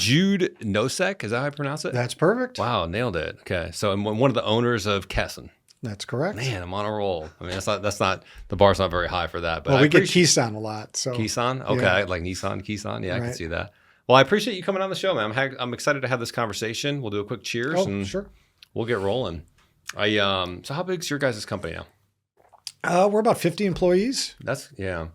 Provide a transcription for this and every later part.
Jude Nosek, is that how I pronounce it? That's perfect. Wow, nailed it. Okay, so I'm one of the owners of Keson. That's correct. Man, I'm on a roll. I mean, that's not the bar's not very high for that. But Well, we get Keson a lot. So Keson, okay, yeah. like Nissan, Keson. Yeah, I Right. can see that. Well, I appreciate you coming on the show, man. I'm excited to have this conversation. We'll do a quick cheers and sure. we'll get rolling. So how big's your guys' company now? We're about 50 employees. Yeah.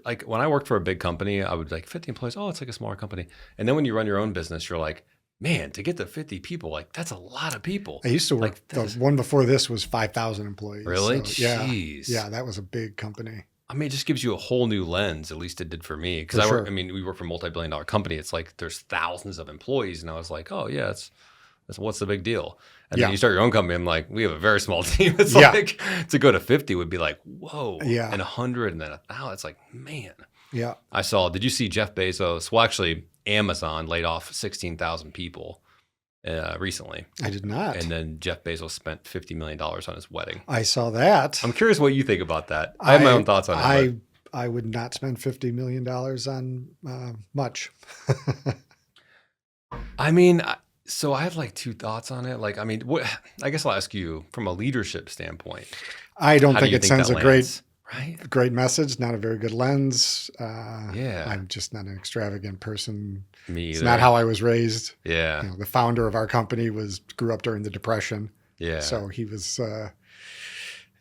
Like when I worked for a big company, I would like 50 employees. Oh, it's like a smaller company. And then when you run your own business, you're like, man, to get to 50 people, like that's a lot of people. I used to work, the one before this was 5,000 employees. Really? So, yeah. Jeez. Yeah, that was a big company. I mean, it just gives you a whole new lens. At least it did for me. Because we work for a multi-billion-dollar company. It's like there's thousands of employees. And I was like, oh yeah, that's what's the big deal? And then you start your own company. I'm like, we have a very small team. It's like to go to 50 would be like, whoa. Yeah. And 100 and then 1,000. It's like, man. Yeah. Did you see Jeff Bezos? Well, actually, Amazon laid off 16,000 people recently. I did not. And then Jeff Bezos spent $50 million on his wedding. I saw that. I'm curious what you think about that. I have my own thoughts on it. I would not spend $50 million on much. I mean, so I have like two thoughts on it. Like, I mean, I guess I'll ask you from a leadership standpoint. I don't think it sends a great message, not a very good lens. I'm just not an extravagant person. Me either. It's not how I was raised. Yeah. You know, the founder of our company grew up during the Depression. Yeah. So he was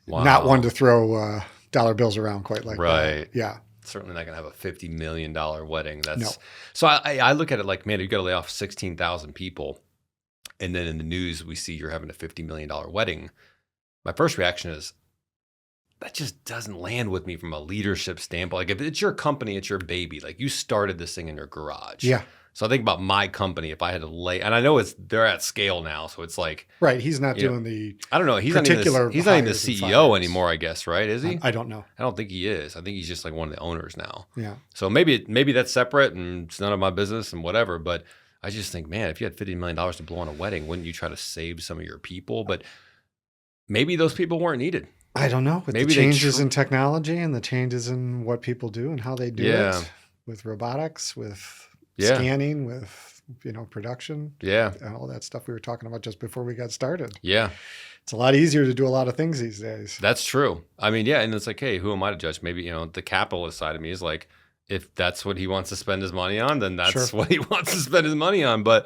not one to throw dollar bills around quite like that. Right. Yeah. Certainly not going to have a $50 million wedding. So I look at it like, man, you got to lay off 16,000 people. And then in the news, we see you're having a $50 million wedding. My first reaction is, that just doesn't land with me from a leadership standpoint. Like if it's your company, it's your baby. Like you started this thing in your garage. Yeah. So I think about my company, if I had to and I know they're at scale now. So it's like, right. He's not doing the, I don't know. He's not even the CEO anymore, I guess. Right. Is he? I don't know. I don't think he is. I think he's just like one of the owners now. Yeah. So maybe that's separate and it's none of my business and whatever. But I just think, man, if you had $50 million to blow on a wedding, wouldn't you try to save some of your people? But maybe those people weren't needed. I don't know. With the changes in technology and the changes in what people do and how they do it, with robotics, with scanning, with production, and all that stuff we were talking about just before we got started. Yeah, it's a lot easier to do a lot of things these days. That's true. I mean, and it's like, hey, who am I to judge? Maybe the capitalist side of me is like, if that's what he wants to spend his money on, then that's what he wants to spend his money on. But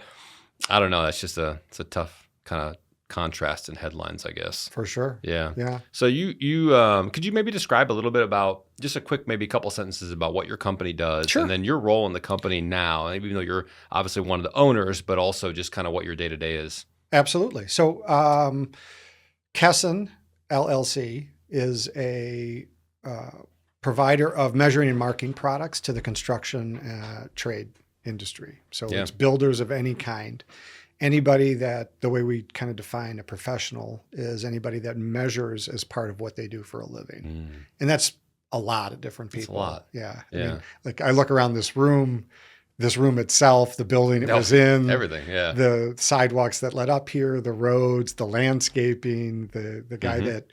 I don't know. That's just it's a tough kind of contrast in headlines, I guess. For sure. Yeah. Yeah. So you could you maybe describe a little bit about just a quick, maybe a couple sentences about what your company does and then your role in the company now, even though you're obviously one of the owners, but also just kind of what your day-to-day is. Absolutely. So Keson LLC is a provider of measuring and marking products to the construction trade industry. So it's builders of any kind. Anybody that, the way we kind of define a professional is anybody that measures as part of what they do for a living. And that's a lot of different people. That's a lot. Yeah. I mean, like I look around this room itself, the building it was in, everything. Yeah. The sidewalks that led up here, the roads, the landscaping, the guy that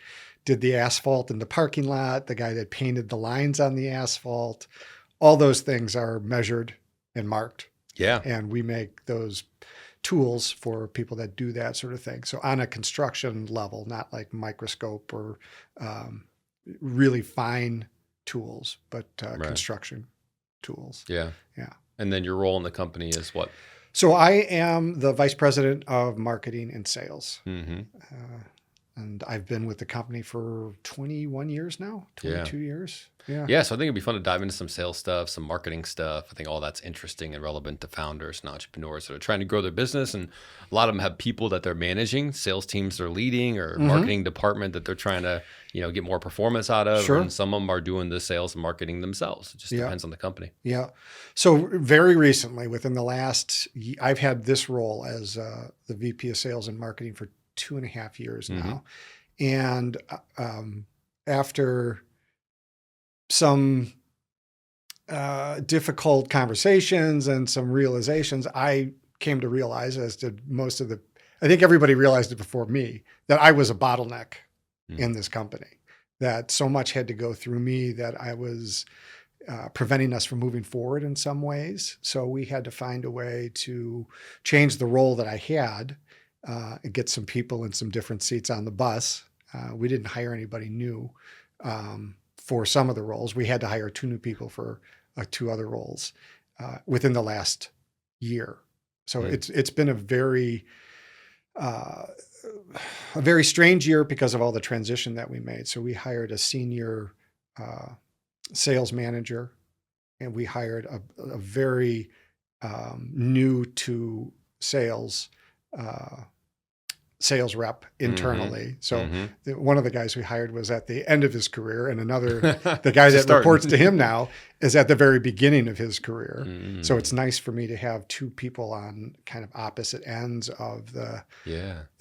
did the asphalt in the parking lot, the guy that painted the lines on the asphalt, all those things are measured and marked. Yeah. And we make those tools for people that do that sort of thing. So on a construction level, not like microscope or really fine tools, but construction tools. Yeah. Yeah. And then your role in the company is what? So I am the vice president of marketing and sales. And I've been with the company for 21 years now, 22 years. Yeah. So I think it'd be fun to dive into some sales stuff, some marketing stuff. I think all that's interesting and relevant to founders and entrepreneurs that are trying to grow their business. And a lot of them have people that they're managing, sales teams they're leading, or marketing department that they're trying to, get more performance out of. Sure. And some of them are doing the sales and marketing themselves. It just depends on the company. Yeah. So very recently, within the last, I've had this role as the VP of sales and marketing for 2.5 years now. And after some difficult conversations and some realizations, I came to realize, as did I think everybody realized it before me, that I was a bottleneck in this company, that so much had to go through me, that I was preventing us from moving forward in some ways. So we had to find a way to change the role that I had and get some people in some different seats on the bus. We didn't hire anybody new for some of the roles. We had to hire 2 new people for 2 other roles within the last year. So it's been a very strange year because of all the transition that we made. So we hired a senior sales manager, and we hired a very new to sales rep internally. So one of the guys we hired was at the end of his career, and the guy that reports to him now is at the very beginning of his career. So it's nice for me to have 2 people on kind of opposite ends of the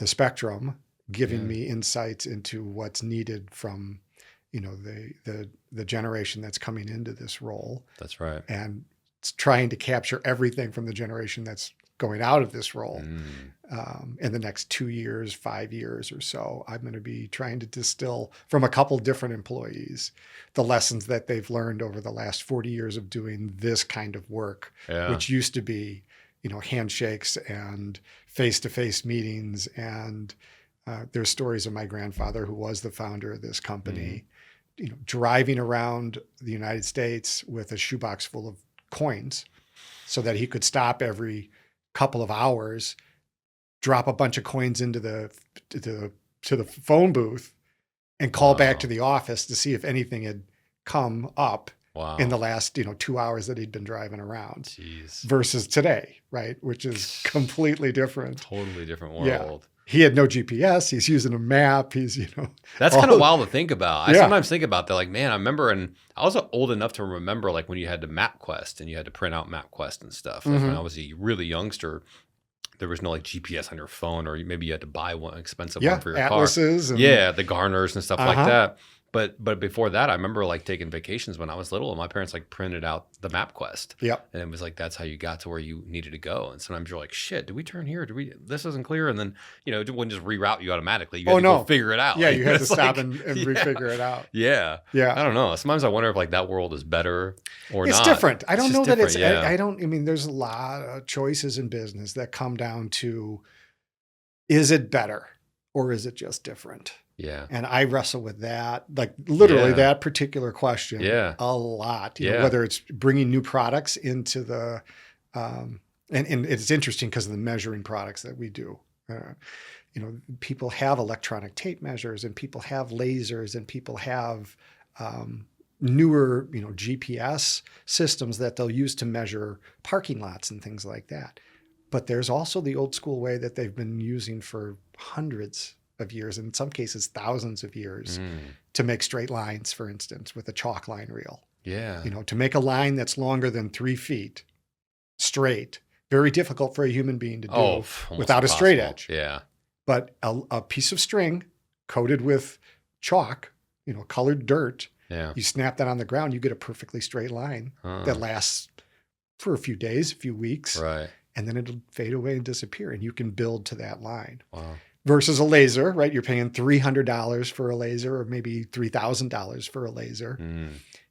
spectrum, giving me insights into what's needed from the generation that's coming into this role. That's right. And it's trying to capture everything from the generation that's going out of this role. In the next 2 years, 5 years or so, I'm going to be trying to distill from a couple different employees the lessons that they've learned over the last 40 years of doing this kind of work, which used to be, handshakes and face-to-face meetings. And there's stories of my grandfather, who was the founder of this company, driving around the United States with a shoebox full of coins so that he could stop every couple of hours, drop a bunch of coins into the phone booth, and call back to the office to see if anything had come up in the last 2 hours that he'd been driving around. Jeez. Versus today, right? Which is completely different. Totally different world. Yeah. He had no GPS. He's using a map. He's, That's kind of wild to think about. I sometimes think about that. Like, man, I remember, and I was old enough to remember, like, when you had to MapQuest and you had to print out MapQuest and stuff. Like, when I was a really youngster, there was no like GPS on your phone, or maybe you had to buy one expensive one for your atlases car. And the Garners and stuff like that. But before that, I remember like taking vacations when I was little, and my parents like printed out the MapQuest. Yep. And it was like, that's how you got to where you needed to go. And sometimes you're like, shit, do we turn here? This isn't clear. And then, it wouldn't just reroute you automatically. You had to go figure it out. Yeah. You had to stop and refigure it out. Yeah. Yeah. I don't know. Sometimes I wonder if like that world is better or not. It's different. I don't know that it's, there's a lot of choices in business that come down to, is it better or is it just different? Yeah. And I wrestle with that, like literally that particular question a lot, whether it's bringing new products into the, and it's interesting because of the measuring products that we do. People have electronic tape measures, and people have lasers, and people have newer, GPS systems that they'll use to measure parking lots and things like that. But there's also the old school way that they've been using for hundreds of years, in some cases thousands of years, to make straight lines, for instance, with a chalk line reel. Yeah. To make a line that's longer than 3 feet straight, very difficult for a human being to do without a straight edge. Yeah. But a piece of string coated with chalk, colored dirt, you snap that on the ground, you get a perfectly straight line that lasts for a few days, a few weeks. Right. And then it'll fade away and disappear, and you can build to that line. Wow. Versus a laser, right? You're paying $300 for a laser, or maybe $3,000 for a laser.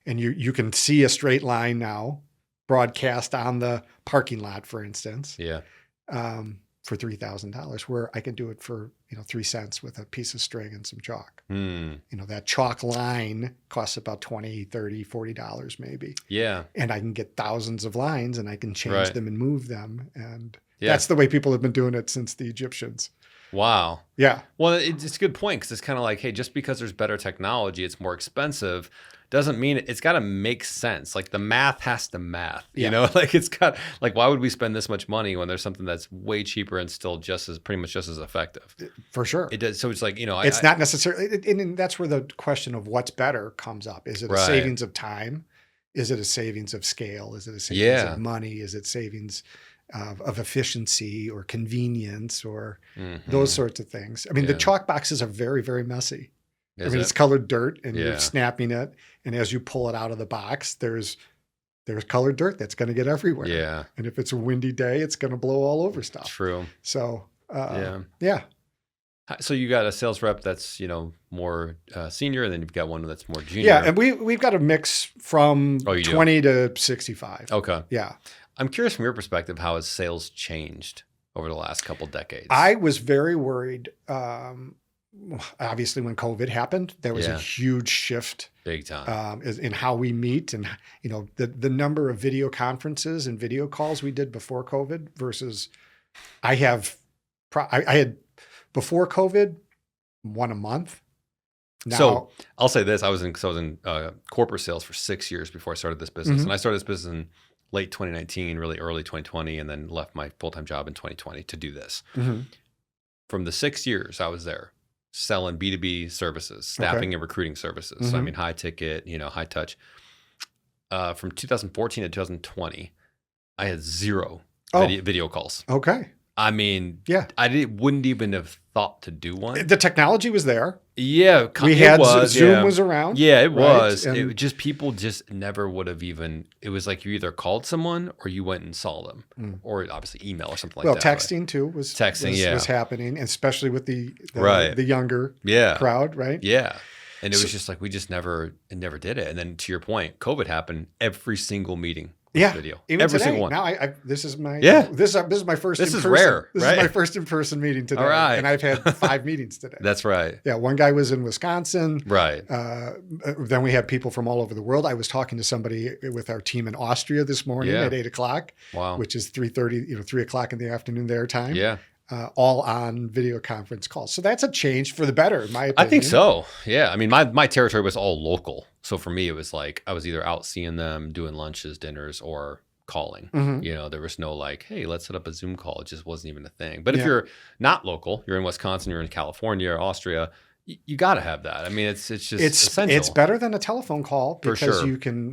And you can see a straight line now broadcast on the parking lot, for instance. Yeah. For $3,000, where I can do it for 3 cents with a piece of string and some chalk. That chalk line costs about $20, $30, $40 maybe. Yeah. And I can get thousands of lines, and I can change them and move them. And that's the way people have been doing it since the Egyptians. Wow. Yeah. Well, it's a good point, because it's kind of like, hey, just because there's better technology, it's more expensive, doesn't mean it's got to make sense. Like the math has to math, like it's got, like, why would we spend this much money when there's something that's way cheaper and still pretty much just as effective? For sure. It does. So it's like, it's not necessarily, and that's where the question of what's better comes up. Is it a savings of time? Is it a savings of scale? Is it a savings of money? Is it savings of efficiency or convenience or those sorts of things? I mean, the chalk boxes are very, very messy. It's colored dirt, and you're snapping it. And as you pull it out of the box, there's colored dirt that's going to get everywhere. Yeah. And if it's a windy day, it's going to blow all over stuff. True. So, yeah. So you got a sales rep that's, more senior, and then you've got one that's more junior. Yeah, and we've got a mix from 20 to 65. Okay. Yeah. I'm curious from your perspective, how has sales changed over the last couple decades? I was very worried. Obviously, when COVID happened, there was a huge shift, big time, in how we meet, and the number of video conferences and video calls we did before COVID versus I had before COVID, one a month. Now, so I'll say this: I was in corporate sales for 6 years before I started this business, Mm-hmm. and I started this business in late 2019, really early 2020, and then left my full-time job in 2020 to do this. Mm-hmm. From the 6 years I was there, selling B2B services, staffing and recruiting services. Mm-hmm. So, I mean, high ticket, high touch. From 2014 to 2020, I had zero video calls. Okay. I mean, Yeah. I wouldn't even have thought to do one. The technology was there. Yeah, We had Zoom was around. Yeah, it right? was. And It just people just never would have even. It was like you either called someone or you went and saw them, or obviously email or something like that. texting too was happening, especially with the younger crowd, right? Yeah, and it was just like we just never did it. And then to your point, COVID happened. Every single meeting. Video. Even every today. single one. Now this is my this is my first. This is rare. This is my first in-person meeting today. All right. And I've had 5 meetings today. That's right. Yeah, one guy was in Wisconsin. Right. Then we had people from all over the world. I was talking to somebody with our team in Austria this morning at 8:00. Wow. Which is 3:30, 3:00 in the afternoon their time. Yeah. All on video conference calls. So that's a change for the better, in my opinion. I think so. Yeah. I mean, my territory was all local. So for me, it was like I was either out seeing them, doing lunches, dinners, or calling. Mm-hmm. There was no like, hey, let's set up a Zoom call. It just wasn't even a thing. But if you're not local, you're in Wisconsin, you're in California or Austria, you got to have that. I mean, it's just essential. It's better than a telephone call because For sure.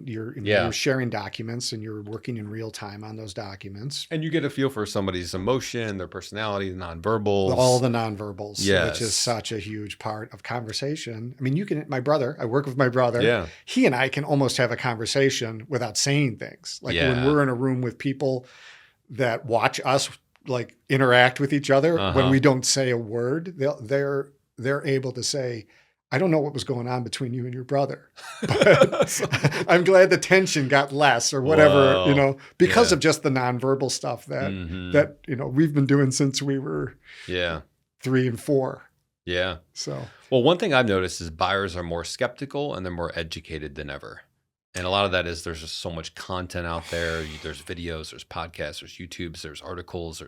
you're sharing documents and you're working in real time on those documents. And you get a feel for somebody's emotion, their personality, nonverbals. All the nonverbals, Yes. which is such a huge part of conversation. I mean, I work with my brother. Yeah. He and I can almost have a conversation without saying things. Like when we're in a room with people that watch us like interact with each other, when we don't say a word, they're able to say, I don't know what was going on between you and your brother, but I'm glad the tension got less or whatever, because of just the nonverbal stuff that we've been doing since we were 3 and 4. Yeah. So, well, one thing I've noticed is buyers are more skeptical and they're more educated than ever. And a lot of that is there's just so much content out there. There's videos, there's podcasts, there's YouTubes, there's articles,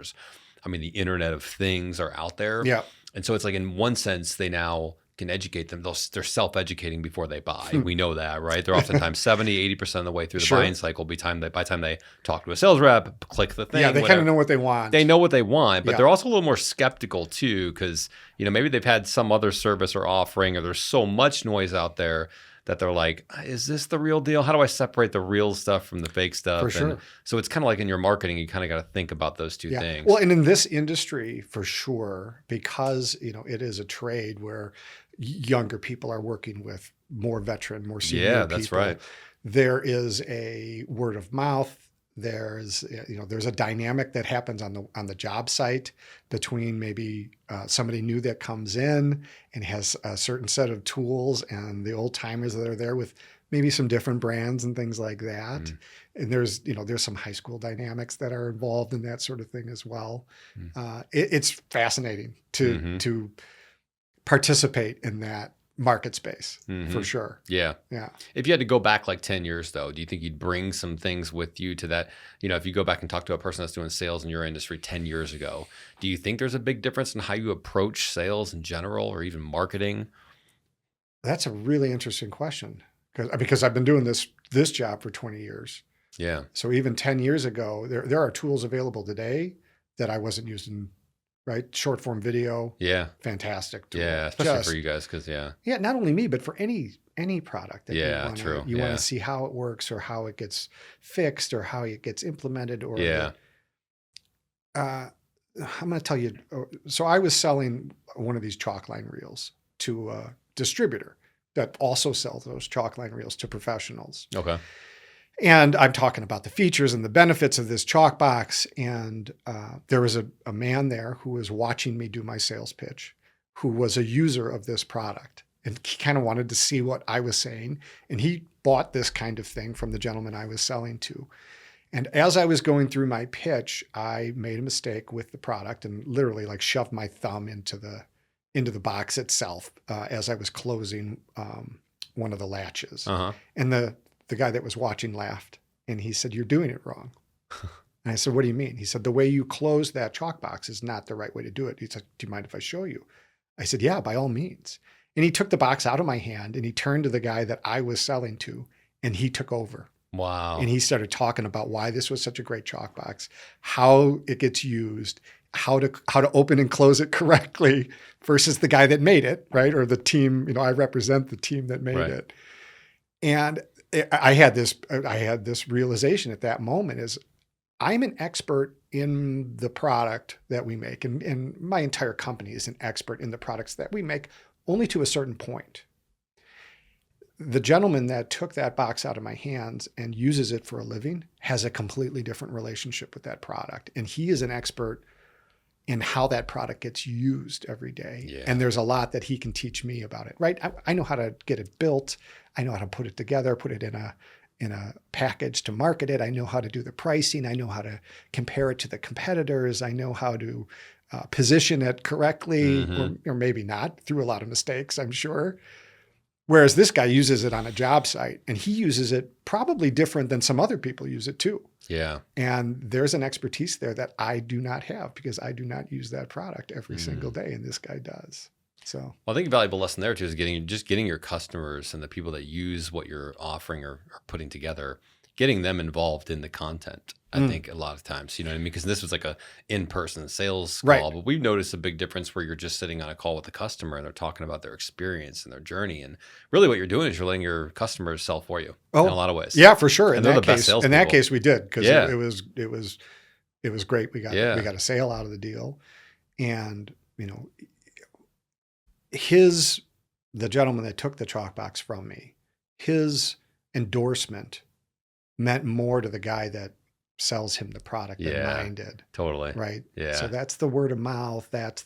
the Internet of Things are out there. Yeah. And so it's like in one sense, they now can educate them. They're self-educating before they buy. We know that, right? They're oftentimes 70, 80% of the way through the buying cycle by the time they talk to a sales rep, click the thing. Yeah, they kind of know what they want. They know what they want, but they're also a little more skeptical too because, maybe they've had some other service or offering or there's so much noise out there that they're like, is this the real deal? How do I separate the real stuff from the fake stuff? For sure. And so it's kind of like in your marketing, you kind of got to think about those two things. Well, and in this industry, for sure, because, it is a trade where younger people are working with more veteran, more senior people. Yeah, that's right. There is a word of mouth. There's a dynamic that happens on the job site between maybe somebody new that comes in and has a certain set of tools and the old timers that are there with maybe some different brands and things like that. And there's some high school dynamics that are involved in that sort of thing as well. It's fascinating to participate in that market space for sure. Yeah. If you had to go back like 10 years though, do you think you'd bring some things with you to that? If you go back and talk to a person that's doing sales in your industry 10 years ago, do you think there's a big difference in how you approach sales in general or even marketing? That's a really interesting question because I've been doing this job for 20 years. Yeah. So even 10 years ago, there are tools available today that I wasn't using. Right, short form video. Yeah, fantastic tool. Yeah, especially for you guys, because not only me, but for any product that you want to see how it works or how it gets fixed or how it gets implemented. Or I'm going to tell you. So I was selling one of these chalk line reels to a distributor that also sells those chalk line reels to professionals. Okay. And I'm talking about the features and the benefits of this chalk box. And there was a man there who was watching me do my sales pitch, who was a user of this product. And he kind of wanted to see what I was saying. And he bought this kind of thing from the gentleman I was selling to. And as I was going through my pitch, I made a mistake with the product and literally like shoved my thumb into the box itself as I was closing one of the latches. And the guy that was watching laughed. And he said, "You're doing it wrong." And I said, "What do you mean?" He said, "The way you close that chalk box is not the right way to do it." He said, "Do you mind if I show you?" I said, "Yeah, by all means." And he took the box out of my hand and he turned to the guy that I was selling to and he took over. Wow. And he started talking about why this was such a great chalk box, how it gets used, how to open and close it correctly versus the guy that made it, right? Or the team, I represent the team that made it. And I had this realization at that moment is I'm an expert in the product that we make. And my entire company is an expert in the products that we make, only to a certain point. The gentleman that took that box out of my hands and uses it for a living has a completely different relationship with that product. And he is an expert in how that product gets used every day. Yeah. And there's a lot that he can teach me about it, right? I know how to get it built. I know how to put it together, put it in a package to market it. I know how to do the pricing. I know how to compare it to the competitors. I know how to position it correctly, or maybe not, through a lot of mistakes, I'm sure. Whereas this guy uses it on a job site and he uses it probably different than some other people use it too. Yeah. And there's an expertise there that I do not have because I do not use that product every single day. And this guy does. So, well, I think a valuable lesson there too is getting your customers and the people that use what you're offering or putting together, getting them involved in the content. I think a lot of times, you know what I mean? Because this was like a in-person sales call, but we've noticed a big difference where you're just sitting on a call with the customer and they're talking about their experience and their journey. And really what you're doing is you're letting your customers sell for you in a lot of ways. Yeah, for sure. And they're the best salespeople. In that case, we did because it was great. We got a sale out of the deal. And, the gentleman that took the chalk box from me, his endorsement meant more to the guy that sells him the product than mine did. Totally. Right. Yeah. So that's the word of mouth. That's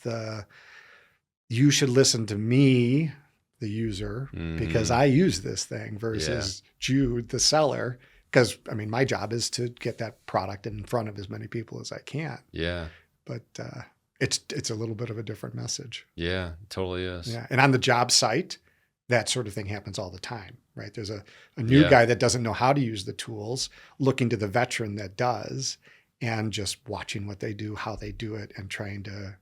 you should listen to me, the user, because I use this thing versus Jude, the seller. Because my job is to get that product in front of as many people as I can. Yeah. But it's a little bit of a different message. Yeah, it totally is. Yeah. And on the job site, that sort of thing happens all the time, right? There's a new guy that doesn't know how to use the tools, looking to the veteran that does, and just watching what they do, how they do it, and trying to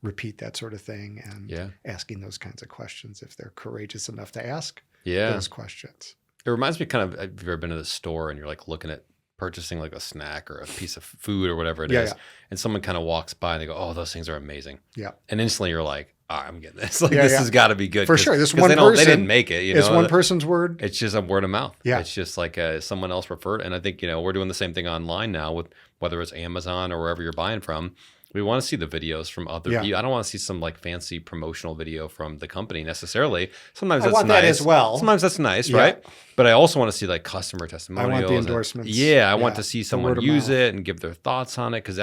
repeat that sort of thing and asking those kinds of questions if they're courageous enough to ask those questions. It reminds me have you ever been to the store and you're like looking at purchasing like a snack or a piece of food or whatever it is, and someone kind of walks by and they go, "Oh, those things are amazing." Yeah. And instantly you're like, I'm getting this. This has got to be good. For sure. This one person. They didn't make it. It's one person's word. It's just a word of mouth. Yeah. It's just like someone else referred. And I think, we're doing the same thing online now with whether it's Amazon or wherever you're buying from. We want to see the videos from other people. I don't want to see some like fancy promotional video from the company necessarily. Sometimes that's nice. I want that as well. Sometimes that's nice, right? But I also want to see like customer testimonials. I want the endorsements. I want to see someone use it and give their thoughts on it because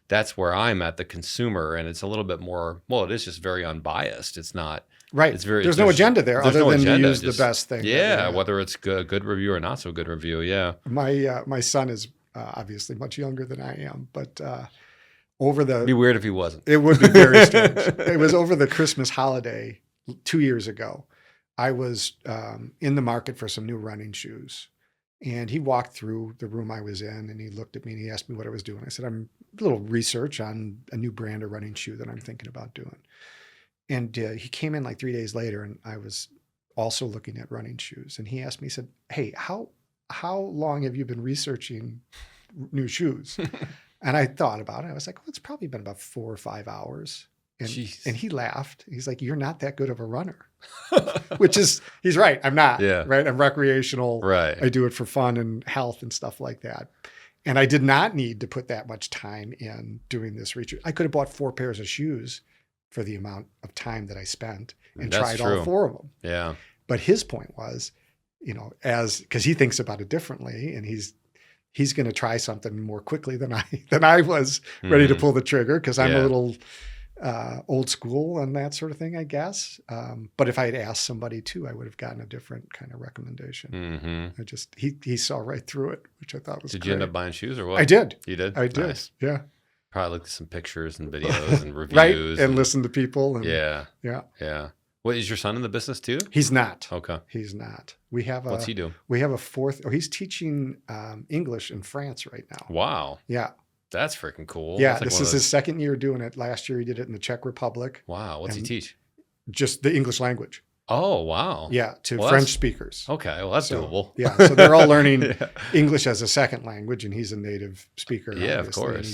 that's where I'm at, the consumer, and it's a little bit more. Well, it is just very unbiased. It's not right. It's very. There's no agenda there other than to use the best thing. Yeah, whether it's good review or not so good review. Yeah. My son is obviously much younger than I am, but. It'd be weird if he wasn't. It would be very strange. It was over the Christmas holiday 2 years ago. I was in the market for some new running shoes. And he walked through the room I was in and he looked at me and he asked me what I was doing. I said, I'm a little research on a new brand of running shoe that I'm thinking about doing. And he came in like 3 days later and I was also looking at running shoes. And he asked me, he said, "Hey, how long have you been researching new shoes?" And I thought about it. I was like, well, it's probably been about 4 or 5 hours. And he laughed. He's like, "You're not that good of a runner," which is, he's right. I'm not, right? I'm recreational. Right. I do it for fun and health and stuff like that. And I did not need to put that much time in doing this research. I could have bought 4 pairs of shoes for the amount of time that I spent and tried all 4 of them. Yeah. But his point was, because he thinks about it differently and he's going to try something more quickly than I was ready to pull the trigger because I'm a little old school and that sort of thing, I guess. But if I had asked somebody too, I would have gotten a different kind of recommendation. He saw right through it, which I thought was Did great. you end up buying shoes or what? I did. You did? I did. Nice. Yeah. Probably looked at some pictures and videos and reviews. Right. And listen to people. And, yeah. Yeah. Yeah. What, is your son in the business too? He's not. Okay. He's not. What's he do? We have a fourth. He's teaching English in France right now. Wow. Yeah. That's freaking cool. Yeah. Like this is his second year doing it. Last year he did it in the Czech Republic. Wow. What's he teach? Just the English language. Oh, wow. Yeah. To French speakers. Okay. Well, that's doable. Yeah. So they're all learning English as a second language, and he's a native speaker. Yeah, of course. And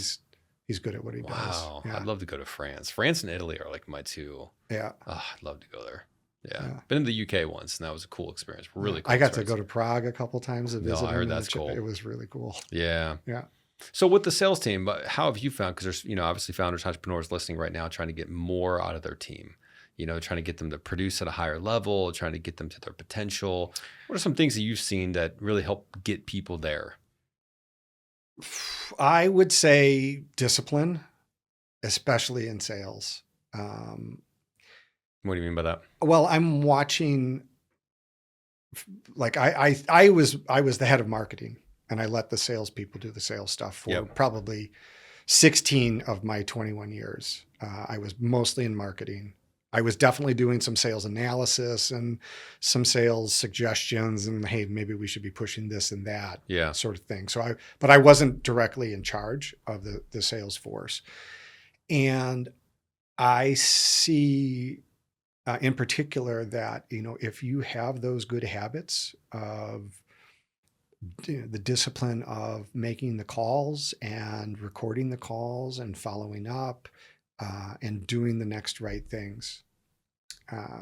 he's good at what he does. Wow. Yeah. I'd love to go to France. France and Italy are like my two. Yeah. Oh, I'd love to go there. Yeah. Been in the UK once, and that was a cool experience. Really cool. I got to go to Prague a couple times and visit. I heard that's cool. It was really cool. Yeah. Yeah. So with the sales team, how have you found, because there's, obviously founders, entrepreneurs listening right now trying to get more out of their team, trying to get them to produce at a higher level, trying to get them to their potential. What are some things that you've seen that really help get people there? I would say discipline, especially in sales. What do you mean by that? Well, I'm watching, like I was the head of marketing, and I let the salespeople do the sales stuff for probably 16 of my 21 years. I was mostly in marketing. I was definitely doing some sales analysis and some sales suggestions, and hey, maybe we should be pushing this and that sort of thing. But I wasn't directly in charge of the sales force. And I see in particular that, if you have those good habits of the discipline of making the calls and recording the calls and following up and doing the next right things,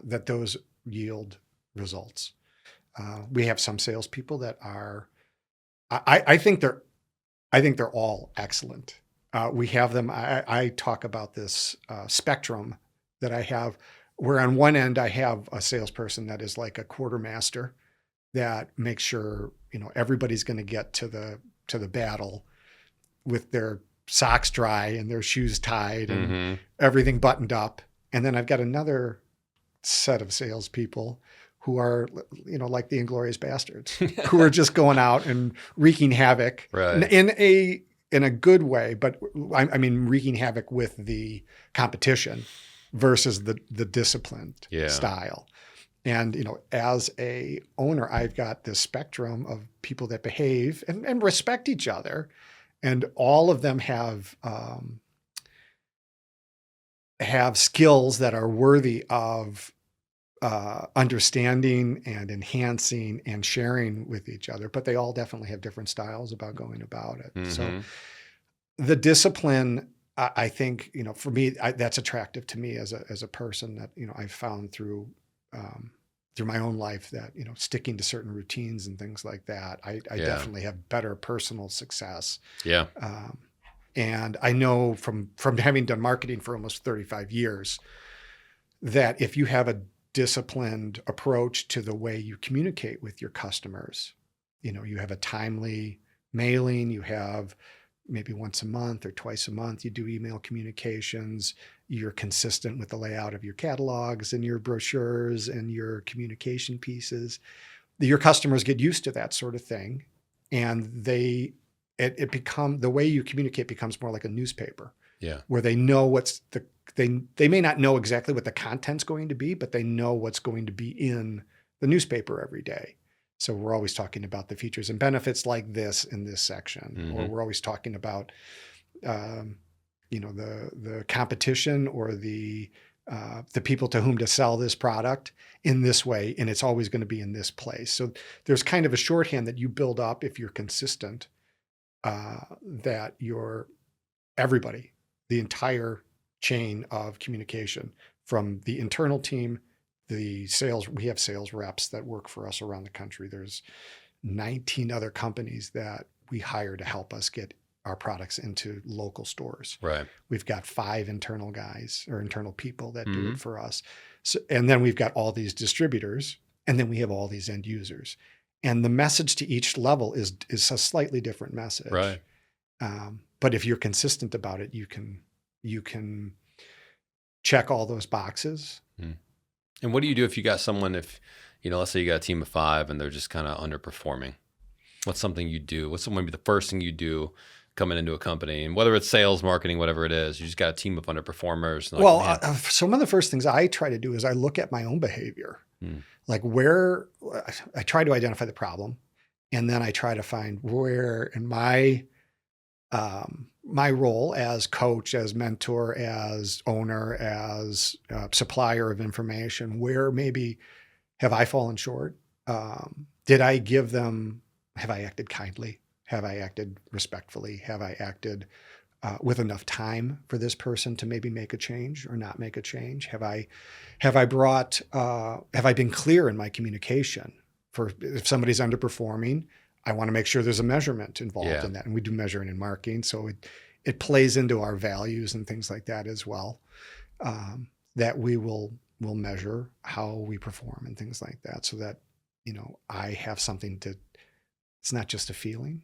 that those yield results. We have some salespeople that are, I think they're all excellent. We have them. I talk about this spectrum that I have, where on one end I have a salesperson that is like a quartermaster that makes sure everybody's going to get to the battle with their socks dry and their shoes tied and everything buttoned up. And then I've got another set of salespeople who are, like the Inglorious Bastards, who are just going out and wreaking havoc in a good way, but I mean wreaking havoc with the competition versus the disciplined style. And, as a owner, I've got this spectrum of people that behave and respect each other. And all of them have skills that are worthy of understanding and enhancing and sharing with each other. But they all definitely have different styles about going about it. So the discipline, I think, for me, that's attractive to me as a person that, I've found through my own life that, sticking to certain routines and things like that, I definitely have better personal success. Yeah. And I know from having done marketing for almost 35 years that if you have a disciplined approach to the way you communicate with your customers, you have a timely mailing, you have maybe once a month or twice a month, you do email communications, you're consistent with the layout of your catalogs and your brochures and your communication pieces. Your customers get used to that sort of thing. And the way you communicate becomes more like a newspaper. Yeah. Where they know they may not know exactly what the content's going to be, but they know what's going to be in the newspaper every day. So we're always talking about the features and benefits like this in this section, or we're always talking about, the competition or the people to whom to sell this product in this way, and it's always going to be in this place. So there's kind of a shorthand that you build up if you're consistent, that everybody, the entire chain of communication, from the internal team, the sales, we have sales reps that work for us around the country. There's 19 other companies that we hire to help us get our products into local stores. Right. We've got 5 internal guys or internal people that do it for us. So, and then we've got all these distributors, and then we have all these end users. And the message to each level is a slightly different message. Right. But if you're consistent about it, you can check all those boxes. And what do you do if you got someone, if, let's say you got a team of 5 and they're just kind of underperforming? What's something you do? What's maybe the first thing you do coming into a company? And whether it's sales, marketing, whatever it is, you just got a team of underperformers. Well, some of the first things I try to do is I look at my own behavior. Like where I try to identify the problem, and then I try to find where in my role as coach, as mentor, as owner, as supplier of information, where maybe have I fallen short? Did I give them, have I acted kindly? Have I acted respectfully? Have I acted with enough time for this person to maybe make a change or not make a change? Have I been clear in my communication? For if somebody's underperforming, I want to make sure there's a measurement involved in that. And we do measuring and marking. So it plays into our values and things like that as well, that we'll measure how we perform and things like that, so that, I have something to, it's not just a feeling.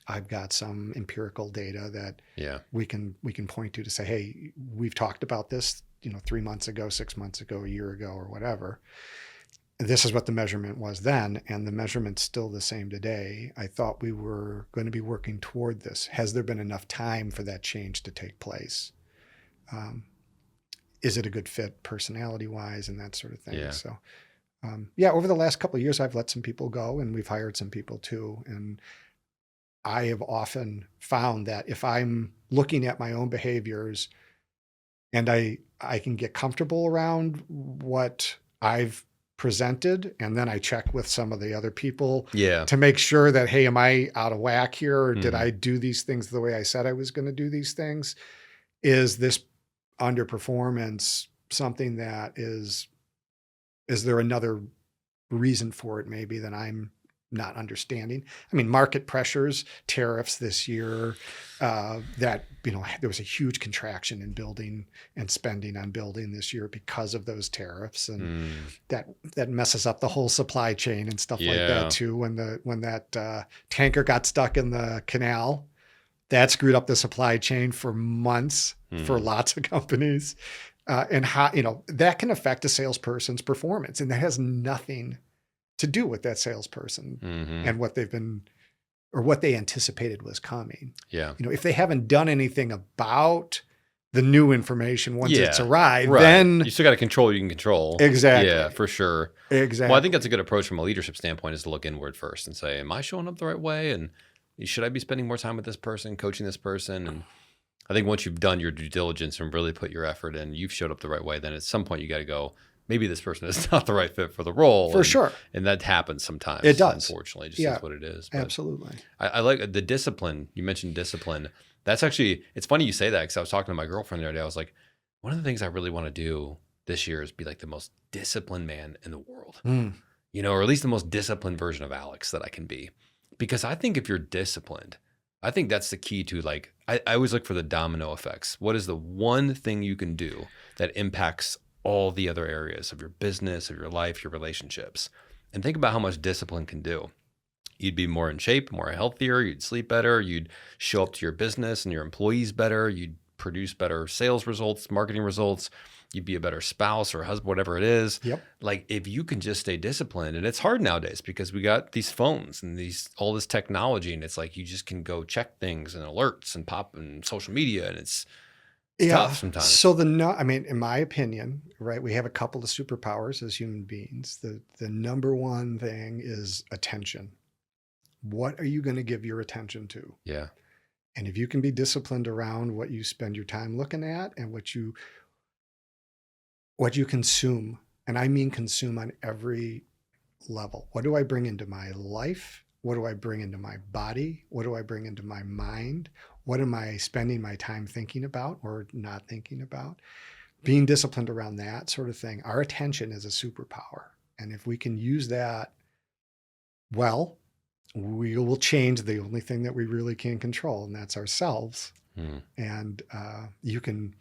I've got some empirical data that we can point to say, hey, we've talked about this, 3 months ago, 6 months ago, a year ago, or whatever. This is what the measurement was then, and the measurement's still the same today. I thought we were going to be working toward this. Has there been enough time for that change to take place? Is it a good fit personality-wise and that sort of thing? Yeah. So, over the last couple of years, I've let some people go, and we've hired some people too. And I have often found that if I'm looking at my own behaviors and I can get comfortable around what I've presented, and then I check with some of the other people to make sure that, hey, am I out of whack here? Or did I do these things the way I said I was going to do these things? Is this underperformance something that is there another reason for it maybe that I'm not understanding? I mean, market pressures, tariffs this year, that, there was a huge contraction in building and spending on building this year because of those tariffs. And that messes up the whole supply chain and stuff like that too. When that tanker got stuck in the canal, that screwed up the supply chain for months for lots of companies. And how, that can affect a salesperson's performance, and that has nothing to do with that salesperson and what they've been, or what they anticipated was coming. Yeah. If they haven't done anything about the new information once it's arrived, then you still got to control what you can control. Exactly. Yeah, for sure. Exactly. Well, I think that's a good approach from a leadership standpoint, is to look inward first and say, am I showing up the right way? And should I be spending more time with this person, coaching this person? And I think once you've done your due diligence and really put your effort in, you've showed up the right way, then at some point you got to go, maybe this person is not the right fit for the role. For sure. And that happens sometimes. It does. Unfortunately, just is what it is. But absolutely. I like the discipline. You mentioned discipline. That's actually, it's funny you say that, because I was talking to my girlfriend the other day. I was like, one of the things I really want to do this year is be like the most disciplined man in the world, or at least the most disciplined version of Alex that I can be. Because I think if you're disciplined, I think that's the key to, like, I always look for the domino effects. What is the one thing you can do that impacts all the other areas of your business, of your life, your relationships? And think about how much discipline can do. You'd be more in shape, more healthier, you'd sleep better, you'd show up to your business and your employees better, you'd produce better sales results, marketing results, you'd be a better spouse or husband, whatever it is. Yep. Like, if you can just stay disciplined, and it's hard nowadays because we got these phones and all this technology, and it's like you just can go check things and alerts and pop and social media, and it's tough sometimes. So in my opinion, right, we have a couple of superpowers as human beings. The number one thing is attention. What are you going to give your attention to? Yeah. And if you can be disciplined around what you spend your time looking at and what you consume, and I mean consume on every level. What do I bring into my life? What do I bring into my body? What do I bring into my mind? What am I spending my time thinking about or not thinking about? Being disciplined around that sort of thing. Our attention is a superpower. And if we can use that well, we will change the only thing that we really can control, and that's ourselves. And you can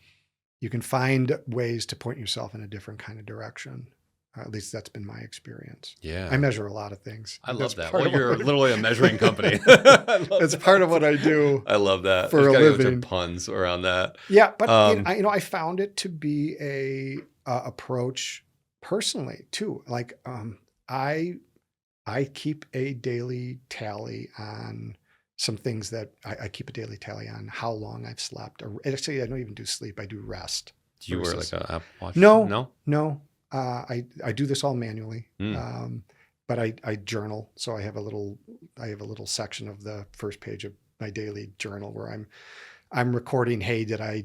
find ways to point yourself in a different kind of direction. At least that's been my experience. Yeah. I measure a lot of things. I love that. Well, you're literally a measuring company. It's part of what I do. I love that. For a living. Puns around that. Yeah, but I found it to be a approach personally too. Like I keep a daily tally on some things that I keep a daily tally on how long I've slept. Or actually, I don't even do sleep. I do rest. Do you wear like an Apple Watch? No. I do this all manually, but I journal. So I have a little section of the first page of my daily journal where I'm recording. Hey, did I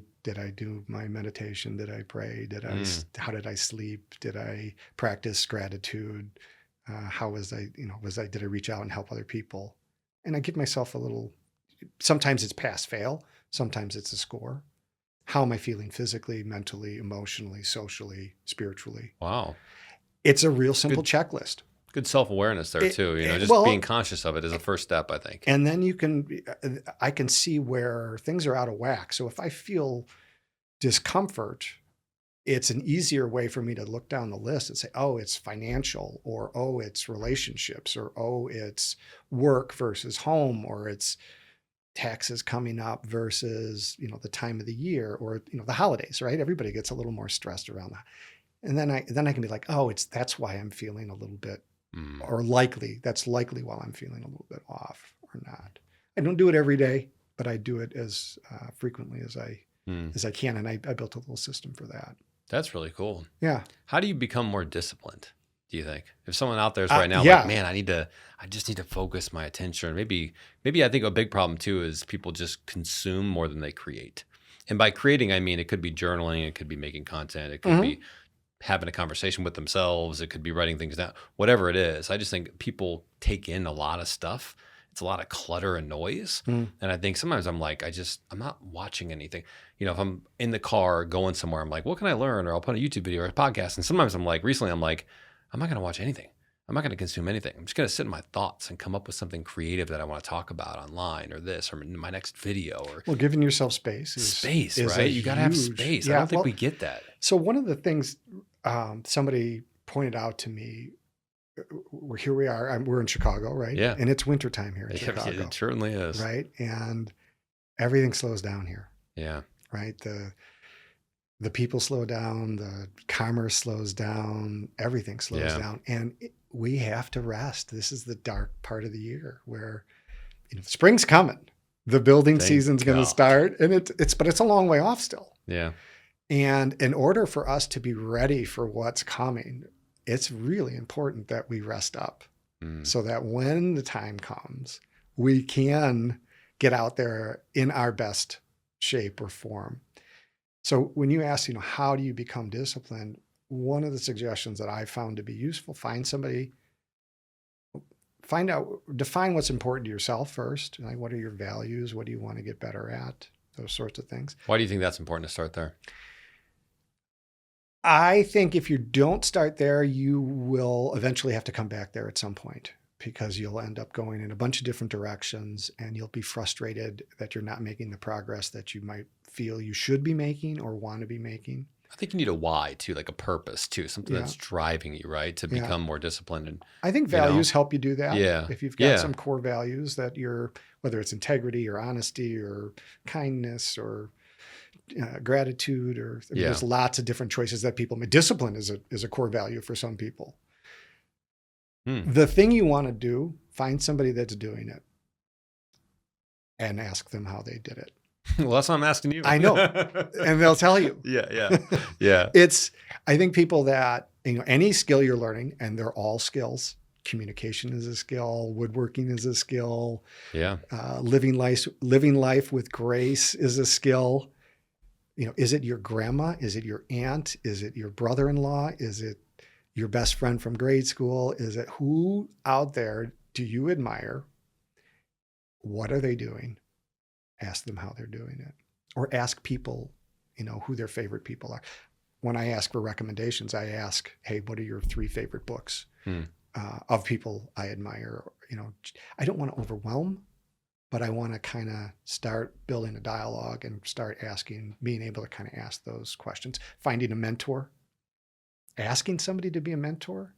do my meditation? Did I pray? How did I sleep? Did I practice gratitude? How was I? Did I reach out and help other people? And I give myself a little. Sometimes it's pass fail. Sometimes it's a score. How am I feeling physically, mentally, emotionally, socially, spiritually? Wow. It's a real simple checklist. Good self-awareness there too. Being conscious of it is a first step, I think. And then I can see where things are out of whack. So if I feel discomfort, it's an easier way for me to look down the list and say, oh, it's financial, or oh, it's relationships, or oh, it's work versus home, or it's taxes coming up versus, the time of the year, or, the holidays, right? Everybody gets a little more stressed around that. And then I can be like, oh, that's why I'm feeling a little bit, or that's likely why I'm feeling a little bit off or not. I don't do it every day, but I do it as frequently as I can. And I built a little system for that. That's really cool. Yeah. How do you become more disciplined, do you think? If someone out there is right now like, man, I just need to focus my attention. Maybe I think a big problem too is people just consume more than they create. And by creating, I mean, it could be journaling, it could be making content, it could be having a conversation with themselves, it could be writing things down, whatever it is. I just think people take in a lot of stuff. It's a lot of clutter and noise. And I think sometimes I'm like, I'm not watching anything. If I'm in the car going somewhere, I'm like, what can I learn? Or I'll put a YouTube video or a podcast. And sometimes recently I'm like, I'm not going to watch anything. I'm not going to consume anything. I'm just going to sit in my thoughts and come up with something creative that I want to talk about online, or this, or my next video. Or giving yourself space is right? You got to have space. I don't think we get that. So one of the things somebody pointed out to me, here we are, we're in Chicago, right? Yeah. And it's wintertime here in Chicago. It certainly is. Right. And everything slows down here. Yeah. Right. The people slow down, the commerce slows down, everything slows down. And we have to rest. This is the dark part of the year where, spring's coming. The building season's going to start, and but it's a long way off still. Yeah. And in order for us to be ready for what's coming, it's really important that we rest up so that when the time comes, we can get out there in our best shape or form. So when you ask, how do you become disciplined? One of the suggestions that I found to be useful, define what's important to yourself first. Like, what are your values? What do you want to get better at? Those sorts of things. Why do you think that's important to start there? I think if you don't start there, you will eventually have to come back there at some point, because you'll end up going in a bunch of different directions, and you'll be frustrated that you're not making the progress that you might feel you should be making or want to be making. I think you need a why too, like a purpose too, something that's driving you, right, to become more disciplined. And I think values help you do that. Yeah. If you've got some core values that whether it's integrity or honesty or kindness or gratitude, or there's lots of different choices that people make. Discipline is a core value for some people. The thing you want to do, find somebody that's doing it and ask them how they did it. Well, that's what I'm asking you. I know. And they'll tell you. Yeah. I think people that, any skill you're learning, and they're all skills. Communication is a skill. Woodworking is a skill. Yeah. Living life with grace is a skill. Is it your grandma? Is it your aunt? Is it your brother-in-law? Is it your best friend from grade school? Is it who out there do you admire? What are they doing? Ask them how they're doing it. Or ask people, who their favorite people are. When I ask for recommendations, I ask, hey, what are your 3 favorite books of people I admire? I don't want to overwhelm, but I want to kind of start building a dialogue and start being able to kind of ask those questions. Finding a mentor. asking somebody to be a mentor,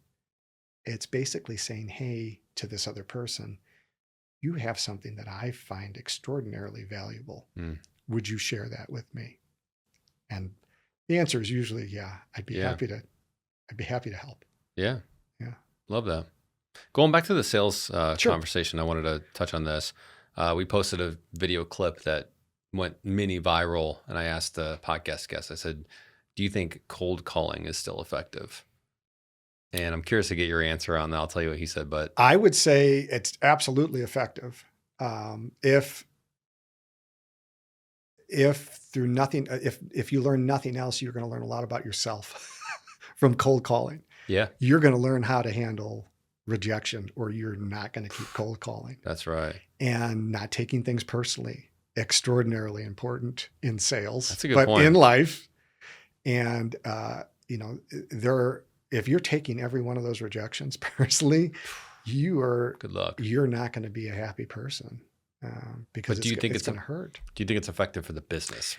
it's basically saying, hey, to this other person, you have something that I find extraordinarily valuable. Would you share that with me? And the answer is usually, yeah, I'd be happy to help. Yeah. Yeah. Love that. Going back to the sales Sure. conversation, I wanted to touch on this. We posted a video clip that went mini viral, and I asked the podcast guest, I said, do you think cold calling is still effective? And I'm curious to get your answer on that. I'll tell you what he said, but I would say it's absolutely effective. If through nothing, if you learn nothing else, you're going to learn a lot about yourself from cold calling. Yeah. You're going to learn how to handle rejection, or you're not going to keep cold calling. That's right. And not taking things personally, extraordinarily important in sales. That's a good point. But in life, and if you're taking every one of those rejections personally, good luck. You're not going to be a happy person, because it's going to hurt. Do you think it's effective for the business?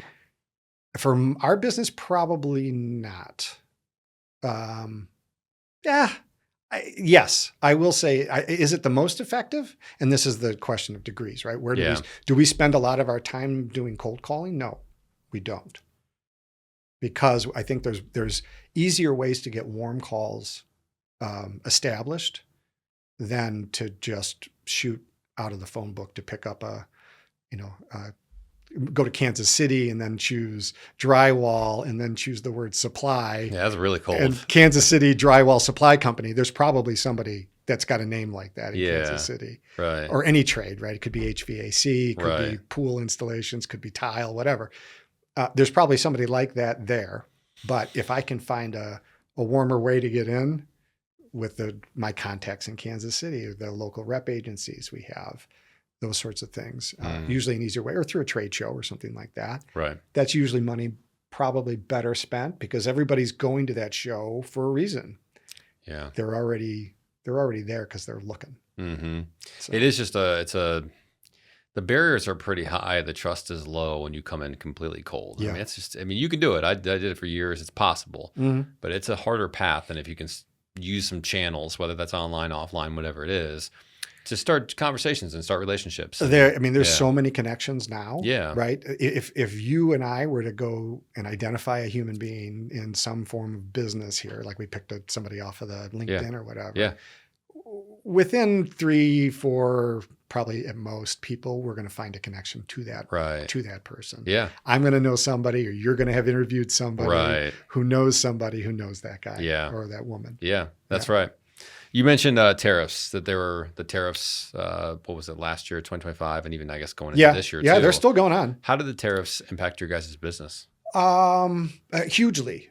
For our business, probably not. Yes, I will say, is it the most effective? And this is the question of degrees, right? Where do we spend a lot of our time doing cold calling? No, we don't. Because I think there's easier ways to get warm calls established than to just shoot out of the phone book to pick up go to Kansas City and then choose drywall and then choose the word supply. Yeah, that's really cold. And Kansas City Drywall Supply Company, there's probably somebody that's got a name like that in Kansas City. Right. Or any trade, right? It could be HVAC, could be pool installations, could be tile, whatever. There's probably somebody like that there. But if I can find a warmer way to get in with my contacts in Kansas City, the local rep agencies we have, those sorts of things, usually an easier way, or through a trade show or something like that. Right. That's usually money probably better spent, because everybody's going to that show for a reason. Yeah. They're already there because they're looking. Mm-hmm. So. It is just the barriers are pretty high. The trust is low when you come in completely cold. Yeah. I mean, you can do it. I did it for years. It's possible, but it's a harder path than if you can use some channels, whether that's online, offline, whatever it is, to start conversations and start relationships. There's so many connections now. Yeah. Right. If you and I were to go and identify a human being in some form of business here, like we picked somebody off of the LinkedIn or whatever, within 3, 4, probably at most people, we're going to find a connection to that, to that person. Yeah. I'm going to know somebody, or you're going to have interviewed somebody who knows somebody who knows that guy or that woman. Yeah, that's right. You mentioned tariffs, that there were the tariffs, what was it, last year, 2025, and even I guess going into this year too. Yeah, they're still going on. How did the tariffs impact your guys' business? Hugely,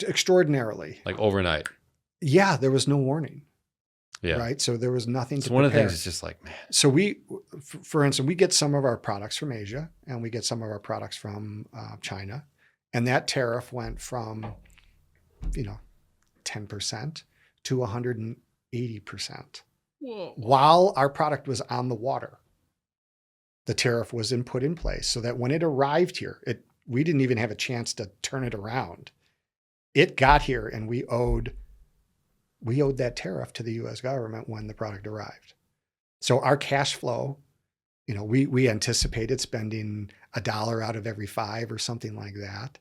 extraordinarily. Like overnight? Yeah, there was no warning. Yeah. Right. So there was nothing to one prepare. of the things is just like, man. So for instance, we get some of our products from Asia, and we get some of our products from China, and that tariff went from, 10% to 180%. Whoa. While our product was on the water. The tariff was put in place so that when it arrived here, we didn't even have a chance to turn it around. It got here, and we owed that tariff to the U.S. government when the product arrived. So our cash flow, we anticipated spending $1 out of every 5 or something like that,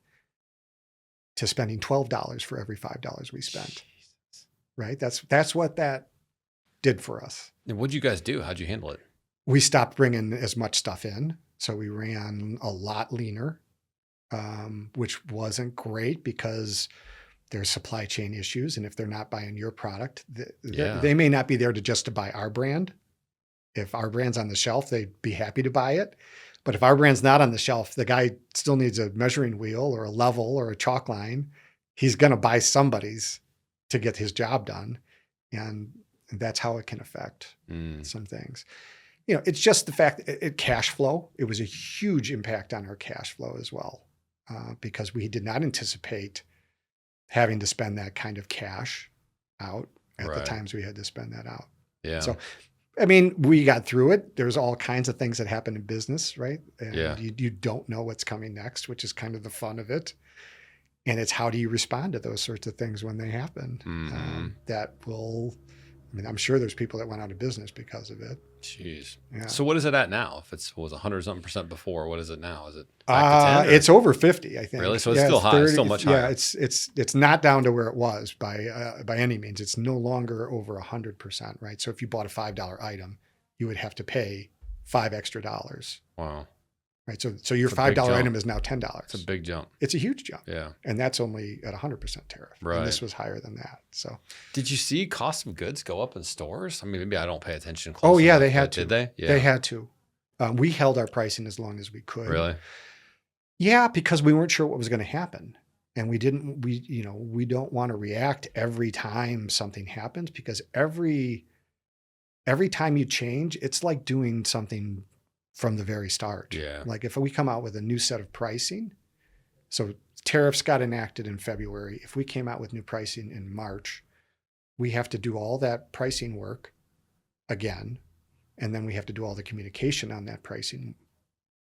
to spending $12 for every $5 we spent. Jesus. Right? That's what that did for us. And what'd you guys do? How'd you handle it? We stopped bringing as much stuff in. So we ran a lot leaner, which wasn't great because there's supply chain issues. And if they're not buying your product, they may not be there to buy our brand. If our brand's on the shelf, they'd be happy to buy it. But if our brand's not on the shelf, the guy still needs a measuring wheel or a level or a chalk line. He's going to buy somebody's to get his job done. And that's how it can affect some things. It's just the fact that cash flow, it was a huge impact on our cash flow as well, because we did not anticipate having to spend that kind of cash out at the times we had to spend that out. Yeah. So, we got through it. There's all kinds of things that happen in business, right? And you don't know what's coming next, which is kind of the fun of it. And it's how do you respond to those sorts of things when they happen? That will, I mean, I'm sure there's people that went out of business because of it. Jeez. Yeah. So what is it at now? If it was 100-something% before, what is it now? Is it back to 10? It's over 50, I think. Really? So it's still high. 30, it's still much higher. Yeah, it's not down to where it was by any means. It's no longer over 100%, right? So if you bought a $5 item, you would have to pay $5 extra. Wow. Right. So your $5 item is now $10. It's a big jump. It's a huge jump. Yeah. And that's only at 100% tariff. Right. And this was higher than that. So did you see cost of goods go up in stores? I mean, maybe I don't pay attention closely. Oh yeah, they had to. Did they? Yeah. They had to. We held our pricing as long as we could. Really? Yeah, because we weren't sure what was going to happen. And we don't want to react every time something happens, because every time you change, it's like doing something from the very start. Yeah. Like if we come out with a new set of pricing, so tariffs got enacted in February. If we came out with new pricing in March, we have to do all that pricing work again. And then we have to do all the communication on that pricing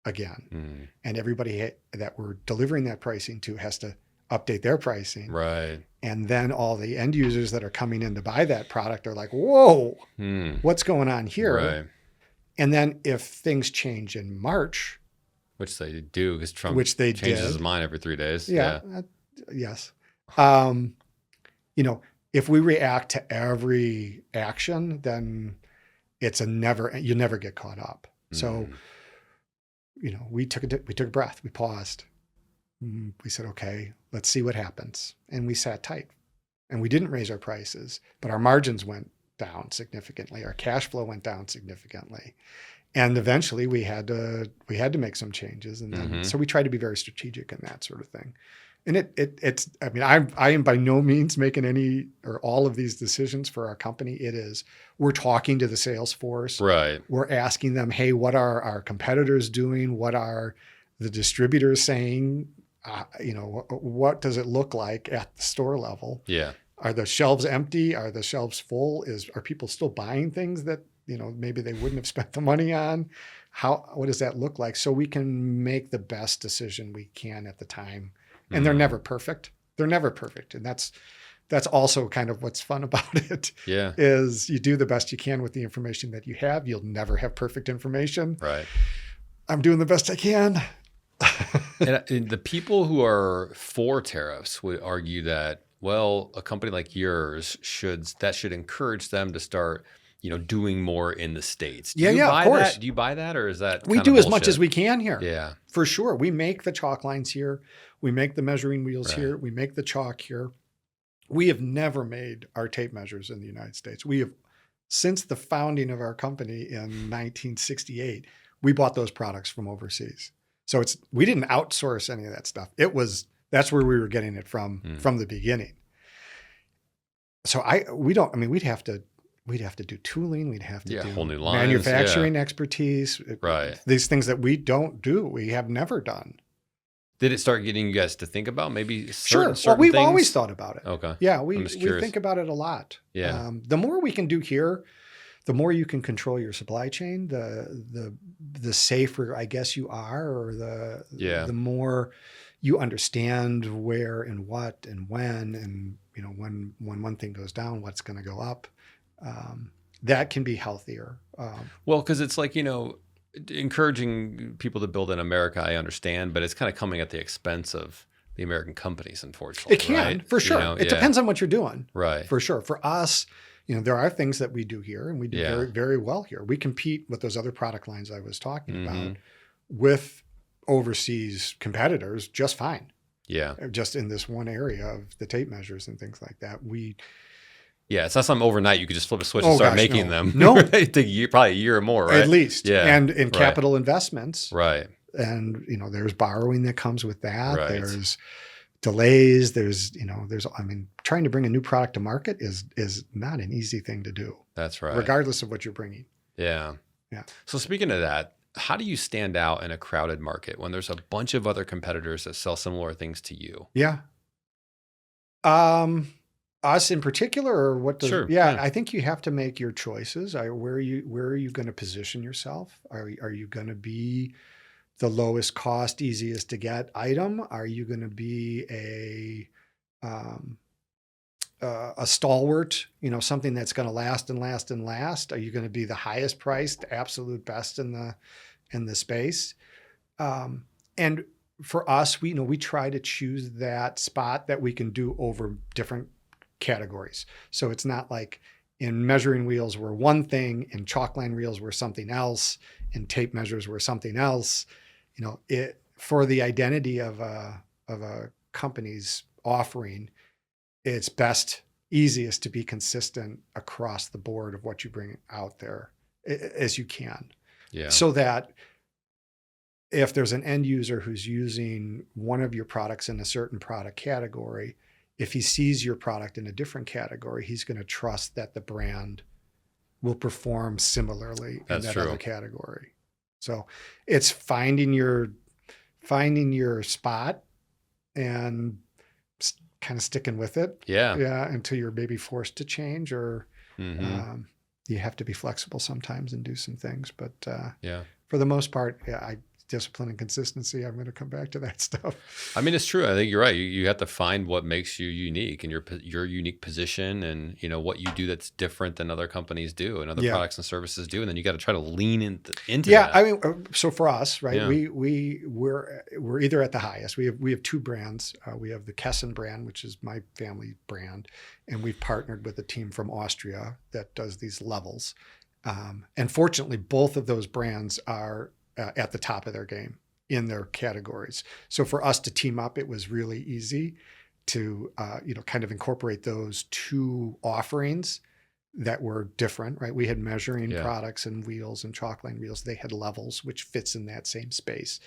again. And everybody that we're delivering that pricing to has to update their pricing. Right. And then all the end users that are coming in to buy that product are like, whoa, what's going on here? Right. And then if things change in March, which they do, because Trump changes his mind every 3 days. Yeah. Yes. If we react to every action, then you never get caught up. So, we took a breath, we paused. We said, okay, let's see what happens. And we sat tight, and we didn't raise our prices, but our margins went down significantly. Our cash flow went down significantly. And eventually we had to make some changes. And then, so we tried to be very strategic in that sort of thing. And I am by no means making any or all of these decisions for our company. We're talking to the sales force. Right. We're asking them, hey, what are our competitors doing? What are the distributors saying? What does it look like at the store level? Yeah. Are the shelves empty? Are the shelves full? Are people still buying things that, maybe they wouldn't have spent the money on? What does that look like? So we can make the best decision we can at the time. And they're never perfect. They're never perfect. And that's also kind of what's fun about it. Yeah. Is you do the best you can with the information that you have. You'll never have perfect information. Right. I'm doing the best I can. And the people who are for tariffs would argue that, well, a company like yours should encourage them to start, doing more in the States. Do you buy of course. That? Do you buy that, or is that we do as much as we can here? Yeah, for sure. We make the chalk lines here. We make the measuring wheels here. We make the chalk here. We have never made our tape measures in the United States. We have, since the founding of our company in 1968, we bought those products from overseas. So we didn't outsource any of that stuff. That's where we were getting it from the beginning. So we'd have to do tooling. We'd have to do whole new lines, manufacturing expertise. Right. These things that we don't do, we have never done. Did it start getting you guys to think about maybe certain we've things? Always thought about it. Okay. Yeah, we think about it a lot. Yeah. The more we can do here, the more you can control your supply chain, the safer, I guess, you are, or the more you understand where and what and when, and when one thing goes down, what's going to go up. That can be healthier. Well, because it's like, encouraging people to build in America, I understand, but it's kind of coming at the expense of the American companies, unfortunately. It can, right? for sure. It depends on what you're doing. Right. For sure. For us, there are things that we do here, and we do very, very well here. We compete with those other product lines I was talking about with overseas competitors just fine. Yeah. Just in this one area of the tape measures and things like that. It's not something overnight you could just flip a switch and start making them. No. It take probably a year or more, right? At least. Yeah. And in capital investments. Right. And, there's borrowing that comes with that. Right. There's delays. There's trying to bring a new product to market is not an easy thing to do. That's right. Regardless of what you're bringing. Yeah. Yeah. So speaking of that, how do you stand out in a crowded market when there's a bunch of other competitors that sell similar things to you? Yeah. Us in particular, or what? Sure. Yeah, I think you have to make your choices. Where are you going to position yourself? Are you going to be the lowest cost, easiest to get item? Are you going to be a stalwart, something that's going to last and last and last? Are you going to be the highest priced, absolute best in the space? And for us, we try to choose that spot that we can do over different categories. So it's not like in measuring wheels we're one thing, in chalk line reels we're something else, in tape measures we're something else. For the identity of a company's offering, it's easiest to be consistent across the board of what you bring out there as you can. Yeah. So that if there's an end user who's using one of your products in a certain product category, if he sees your product in a different category, he's going to trust that the brand will perform similarly in that other category. So it's finding your spot and kind of sticking with it. Yeah. Until you're maybe forced to change, or you have to be flexible sometimes and do some things. But for the most part, discipline and consistency. I'm going to come back to that stuff. I mean, it's true. I think you're right. You have to find what makes you unique and your unique position, and what you do that's different than other companies do and other products and services do. And then you got to try to lean into that. I mean, so for us, right, we're either at the highest. We have two brands. We have the Keson brand, which is my family brand, and we've partnered with a team from Austria that does these levels. And fortunately, both of those brands are at the top of their game in their categories. So for us to team up, it was really easy to, kind of incorporate those two offerings that were different, right? We had measuring products and wheels and chalk line wheels. They had levels, which fits in that same space.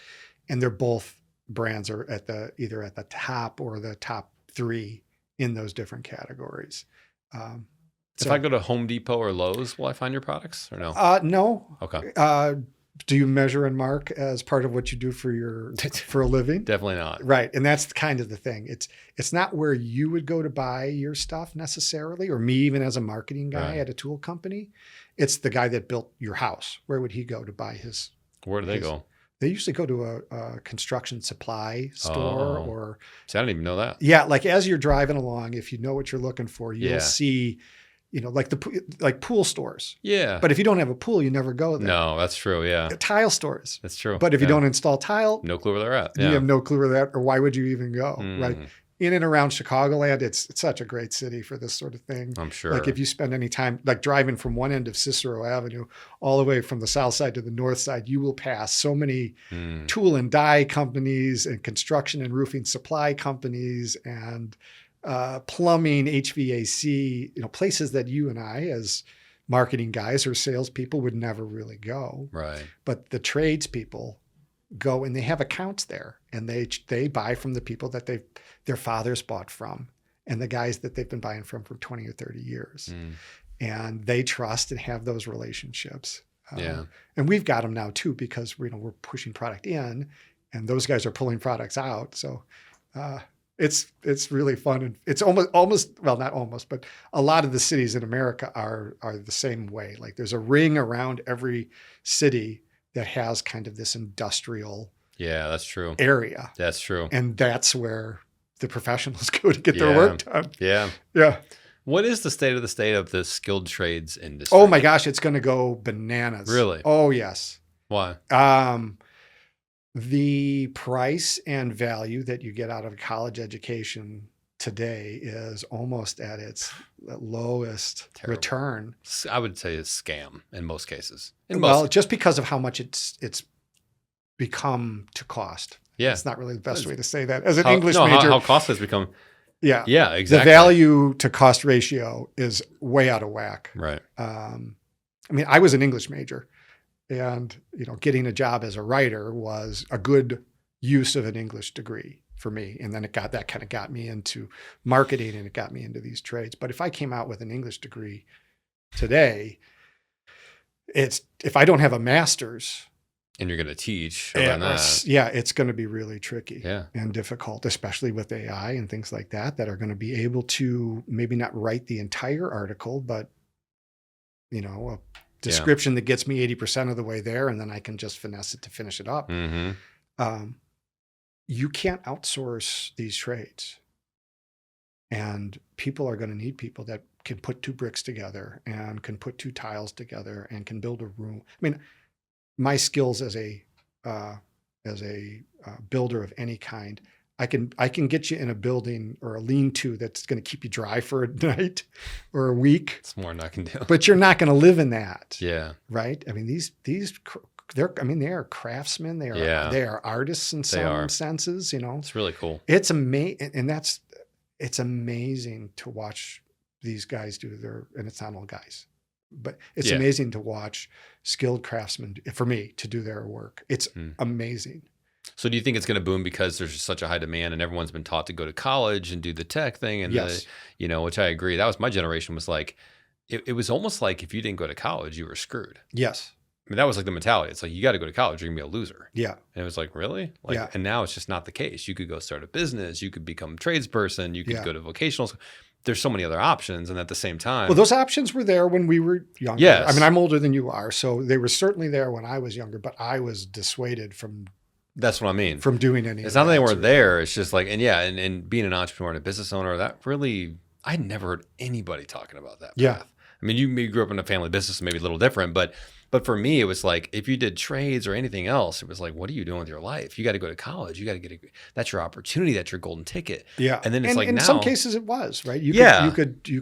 And they're both brands are either at the top or the top three in those different categories. If I go to Home Depot or Lowe's, will I find your products or no? No. Okay. Do you measure and mark as part of what you do for a living? Definitely not. Right. And that's kind of the thing. It's not where you would go to buy your stuff necessarily, or me even as a marketing guy at a tool company. It's the guy that built your house. Where would he go to buy his? Where do they go? They usually go to a construction supply store or. See, I didn't even know that. Yeah. Like as you're driving along, if you know what you're looking for, you'll see, like pool stores. Yeah. But if you don't have a pool, you never go there. No, that's true. Yeah. Tile stores. That's true. But if you don't install tile, no clue where they're at. You have no clue where they're at, or why would you even go? Right. In and around Chicagoland, it's such a great city for this sort of thing. I'm sure. Like if you spend any time like driving from one end of Cicero Avenue all the way from the south side to the north side, you will pass so many tool and die companies and construction and roofing supply companies and plumbing, HVAC, places that you and I as marketing guys or salespeople would never really go. Right. But the tradespeople go and they have accounts there, and they buy from the people that their fathers bought from, and the guys that they've been buying from for 20 or 30 years. And they trust and have those relationships. And we've got them now too, because we're pushing product in and those guys are pulling products out. So, it's really fun, and it's almost well, not almost, but a lot of the cities in America are the same way. Like there's a ring around every city that has kind of this industrial that's true area. That's true. And that's where the professionals go to get their work done. Yeah. What is the state of the skilled trades industry? Oh my gosh, it's going to go bananas. Really? Oh yes. Why? The price and value that you get out of a college education today is almost at its lowest return. I would say it's scam in most cases. Just because of how much it's become to cost. Yeah. It's not really the best way to say that. As an English major. How costly it's become. Yeah. Yeah, exactly. The value to cost ratio is way out of whack. Right. I mean, I was an English major. And, getting a job as a writer was a good use of an English degree for me. And then that kind of got me into marketing, and it got me into these trades. But if I came out with an English degree today, if I don't have a master's. And you're going to teach. It's going to be really tricky and difficult, especially with AI and things like that are going to be able to maybe not write the entire article, but, description that gets me 80% of the way there, and then I can just finesse it to finish it up. You can't outsource these trades. And people are going to need people that can put 2 bricks together and can put 2 tiles together and can build a room. I mean, my skills as a builder of any kind, I can get you in a building or a lean-to that's going to keep you dry for a night or a week. It's more than I can do. But you're not going to live in that. Yeah. Right. I mean, they are craftsmen. They are artists in some senses. You know, it's really cool. It's amazing, and it's amazing to watch these guys do and it's not all guys, but it's amazing to watch skilled craftsmen, for me, to do their work. It's amazing. So do you think it's going to boom because there's such a high demand and everyone's been taught to go to college and do the tech thing and which I agree. That was my generation was like, it was almost like if you didn't go to college, you were screwed. Yes. I mean, that was like the mentality. It's like, you got to go to college, you're gonna be a loser. Yeah. And it was like, really? And now it's just not the case. You could go start a business. You could become a tradesperson. You could go to vocational school. There's so many other options. And at the same time. Well, those options were there when we were younger. Yes. I mean, I'm older than you are. So they were certainly there when I was younger, but I was dissuaded from. That's what I mean. From doing any. It's not that they weren't there. It's just like, and being an entrepreneur and a business owner, that really, I'd never heard anybody talking about that path. I mean, you grew up in a family business, maybe a little different, but for me, it was like, if you did trades or anything else, it was like, what are you doing with your life? You got to go to college. You got to that's your opportunity. That's your golden ticket. Yeah. And then it's like, in now, some cases it was, right? You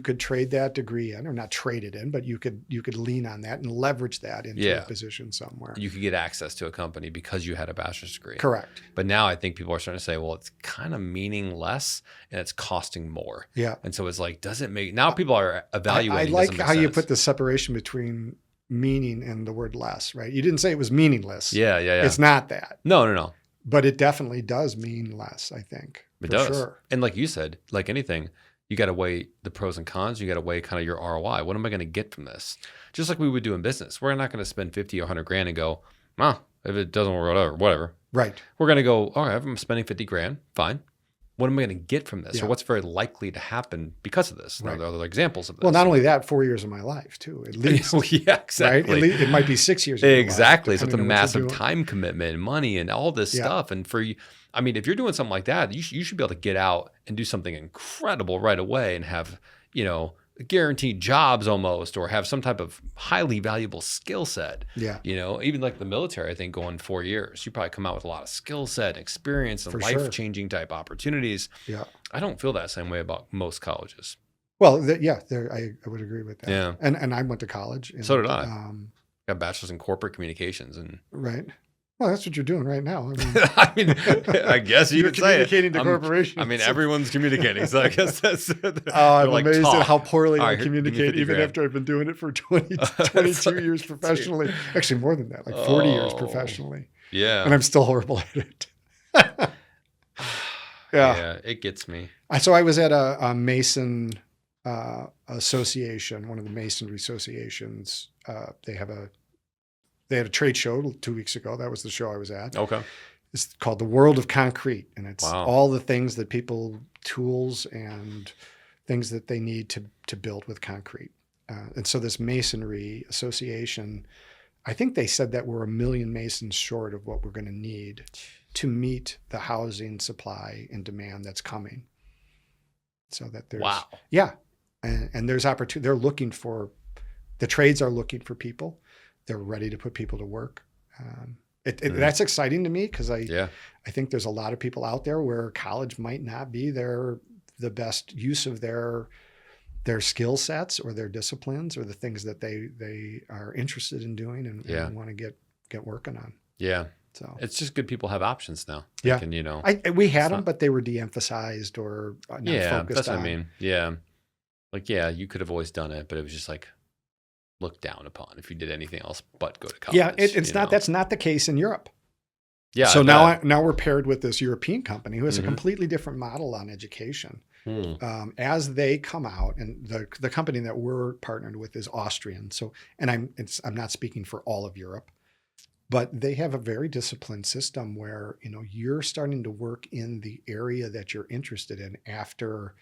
could trade that degree in, or not trade it in, but you could lean on that and leverage that into a position somewhere. You could get access to a company because you had a bachelor's degree. Correct. But now I think people are starting to say, well, it's kind of meaningless and it's costing more. Yeah. And so it's like, now people are evaluating. I like how you put the separation between meaning and the word less, right? You didn't say it was meaningless. Yeah. It's not that. No. But it definitely does mean less, I think. It does. Sure. And like you said, like anything, you got to weigh the pros and cons. You got to weigh kind of your ROI. What am I going to get from this? Just like we would do in business. We're not going to spend 50 or 100 grand and go, if it doesn't work, whatever. Right. We're going to go, all right, I'm spending 50 grand. Fine. What am I going to get from this? Or what's very likely to happen because of this? Right. There are other examples of this. Well, not only that, 4 years of my life too, at least. Yeah, exactly. Right? It might be 6 years. Exactly. So it's a massive time commitment and money and all this stuff. And for you, I mean, if you're doing something like that, you should be able to get out and do something incredible right away and have, guaranteed jobs almost, or have some type of highly valuable skill set. Yeah. Even like the military, I think going 4 years, you probably come out with a lot of skill set, experience, and life-changing type opportunities. Yeah. I don't feel that same way about most colleges. Well, I would agree with that. Yeah. And I went to college. And, so did I. Got a bachelor's in corporate communications and. Right. Well, that's what you're doing right now. I mean, I guess you could say it. Communicating to corporations. I mean, everyone's communicating, so I guess that's. I'm amazed at how poorly I communicate, even after I've been doing it for 22 years professionally. Actually, more than that, like 40 years professionally. Yeah. And I'm still horrible at it. Yeah, it gets me. So I was at a Mason association, one of the masonry associations. They had a trade show 2 weeks ago. That was the show I was at. Okay. It's called The World of Concrete. And it's all the things that tools and things that they need to build with concrete. And so this masonry association, I think they said that we're 1 million masons short of what we're going to need to meet the housing supply and demand that's coming. So that there's. Wow. Yeah. And there's opportunity. The trades are looking for people. They're ready to put people to work. That's exciting to me because I think there's a lot of people out there where college might not be the best use of their skill sets or their disciplines or the things that they are interested in doing and want to get working on. Yeah. So it's just good people have options now. Yeah. And, we had them, but they were de-emphasized or not focused on. That's what I mean. Yeah. Like, you could have always done it, but it was just like, looked down upon if you did anything else but go to college. Yeah, that's not the case in Europe. Yeah. So now we're paired with this European company who has a completely different model on education. As they come out, and the company that we're partnered with is Austrian. So, and I'm not speaking for all of Europe, but they have a very disciplined system where you're starting to work in the area that you're interested in after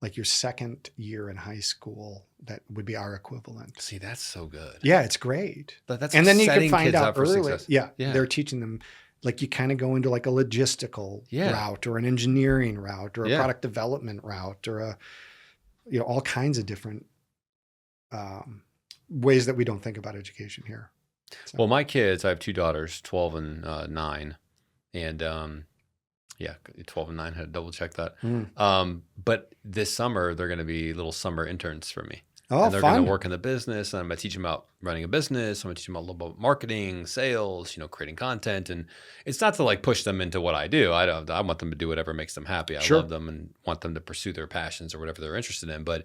like your second year in high school. That would be our equivalent. See, that's so good. Yeah, it's great. That's and then you can setting find kids out up for early. success. Yeah, Yeah. they're teaching them, like you kind of go into like a logistical route or an engineering route or a product development route or a, all kinds of different ways that we don't think about education here. So. Well, my kids, I have 2 daughters, 12 and 9. And 12 and 9, had to double check that. But this summer, they're going to be little summer interns for me. Oh, and they're fun. going to work in the business. And I'm going to teach them about running a business. I'm going to teach them a little about marketing, sales, creating content. And it's not to like push them into what I do. I want them to do whatever makes them happy. I love them and want them to pursue their passions or whatever they're interested in. But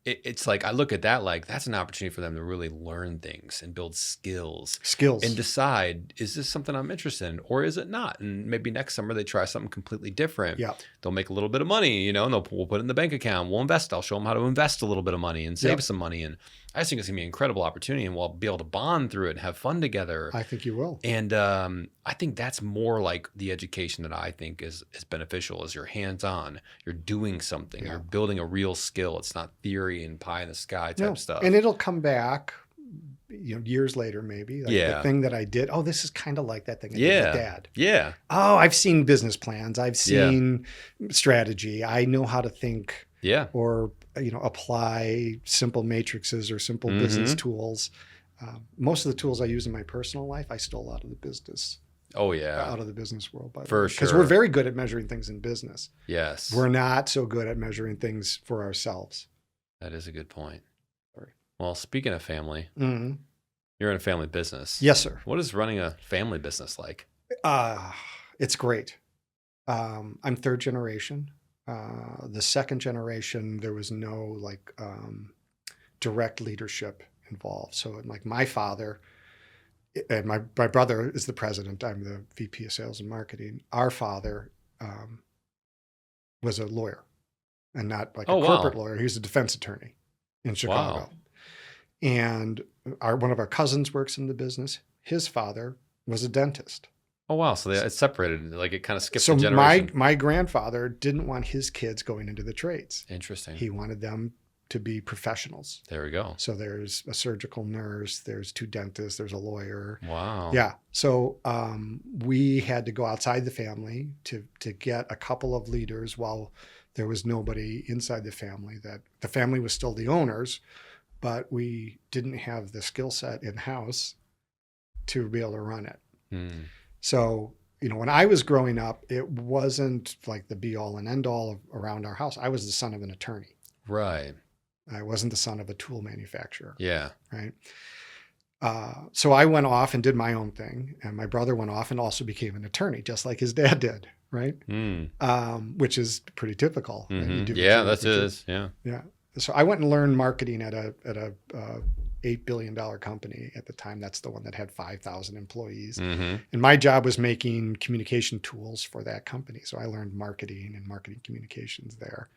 it's like, I look at that like that's an opportunity for them to really learn things and build skills and decide, is this something I'm interested in or is it not? And maybe next summer they try something completely different. Yeah. They'll make a little bit of money, and we'll put it in the bank account. We'll invest. I'll show them how to invest a little bit of money and save some money. And I just think it's going to be an incredible opportunity, and we'll be able to bond through it and have fun together. I think you will. And I think that's more like the education that I think is beneficial, is you're hands-on, you're doing something, you're building a real skill. It's not theory and pie in the sky type stuff. And it'll come back, years later, maybe. Like the thing that I did, this is kind of like that thing I did with Dad. Yeah. Oh, I've seen business plans. I've seen strategy. I know how to think or, apply simple matrices or simple business tools. Most of the tools I use in my personal life, I stole out of the business. Oh, yeah. Out of the business world, by the way. For sure. Because we're very good at measuring things in business. Yes. We're not so good at measuring things for ourselves. That is a good point. Well, speaking of family, you're in a family business. Yes, sir. What is running a family business like? It's great. I'm third generation. The second generation, there was no direct leadership involved. So like my father and my brother is the president. I'm the VP of sales and marketing. Our father was a lawyer, and not like a corporate lawyer. He was a defense attorney in Chicago. Wow. And one of our cousins works in the business. His father was a dentist. Oh, wow. So it's separated. Like it kind of skipped a generation. So my grandfather didn't want his kids going into the trades. Interesting. He wanted them to be professionals. There we go. So there's a surgical nurse, there's 2 dentists, there's a lawyer. Wow. Yeah. So we had to go outside the family to get a couple of leaders while there was nobody inside the family. That the family was still the owners, but we didn't have the skill set in-house to be able to run it. So, when I was growing up, it wasn't like the be-all and end-all around our house. I was the son of an attorney. Right. I wasn't the son of a tool manufacturer. Yeah. Right. So I went off and did my own thing. And my brother went off and also became an attorney, just like his dad did. Right. Which is pretty typical. Yeah, that is. Yeah. Yeah. So I went and learned marketing at a $8 billion company at the time. That's the one that had 5,000 employees. And my job was making communication tools for that company. So I learned marketing and marketing communications there.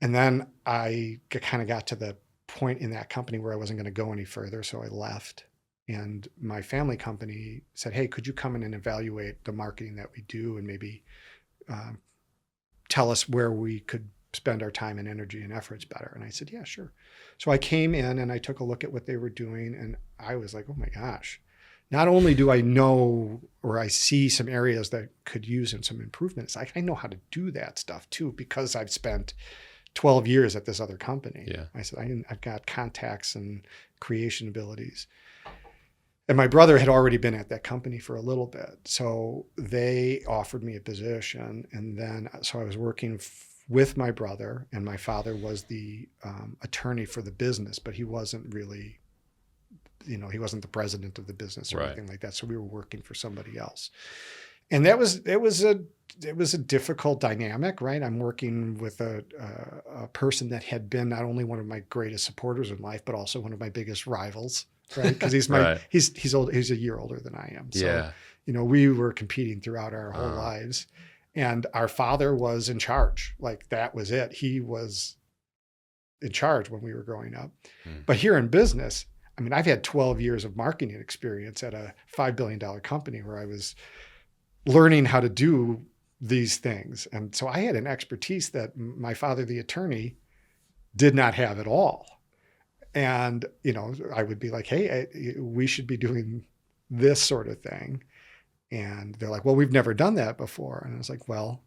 And then I kind of got to the point in that company where I wasn't going to go any further. So I left. And my family company said, hey, could you come in and evaluate the marketing that we do and maybe tell us where we could spend our time and energy and efforts better? And I said, yeah, sure. So I came in and I took a look at what they were doing. And I was like, oh my gosh, not only do I know or I see some areas that could use some improvements, I know how to do that stuff too, because I've spent 12 years at this other company. Yeah. I said, I've got contacts and creation abilities. And my brother had already been at that company for a little bit. So they offered me a position. And then, so I was working with my brother, and my father was the attorney for the business, but he wasn't really, he wasn't the president of the business or anything like that. So we were working for somebody else. And it was a difficult dynamic, right? I'm working with a person that had been not only one of my greatest supporters in life, but also one of my biggest rivals, right? Because he's he's old. He's a year older than I am. So, we were competing throughout our whole lives, and our father was in charge. Like that was it. He was in charge when we were growing up. But here in business, I mean, I've had 12 years of marketing experience at a $5 billion company where I was learning how to do these things. And so I had an expertise that my father, the attorney, did not have at all. And, I would be like, hey, we should be doing this sort of thing. And they're like, well, we've never done that before. And I was like, well,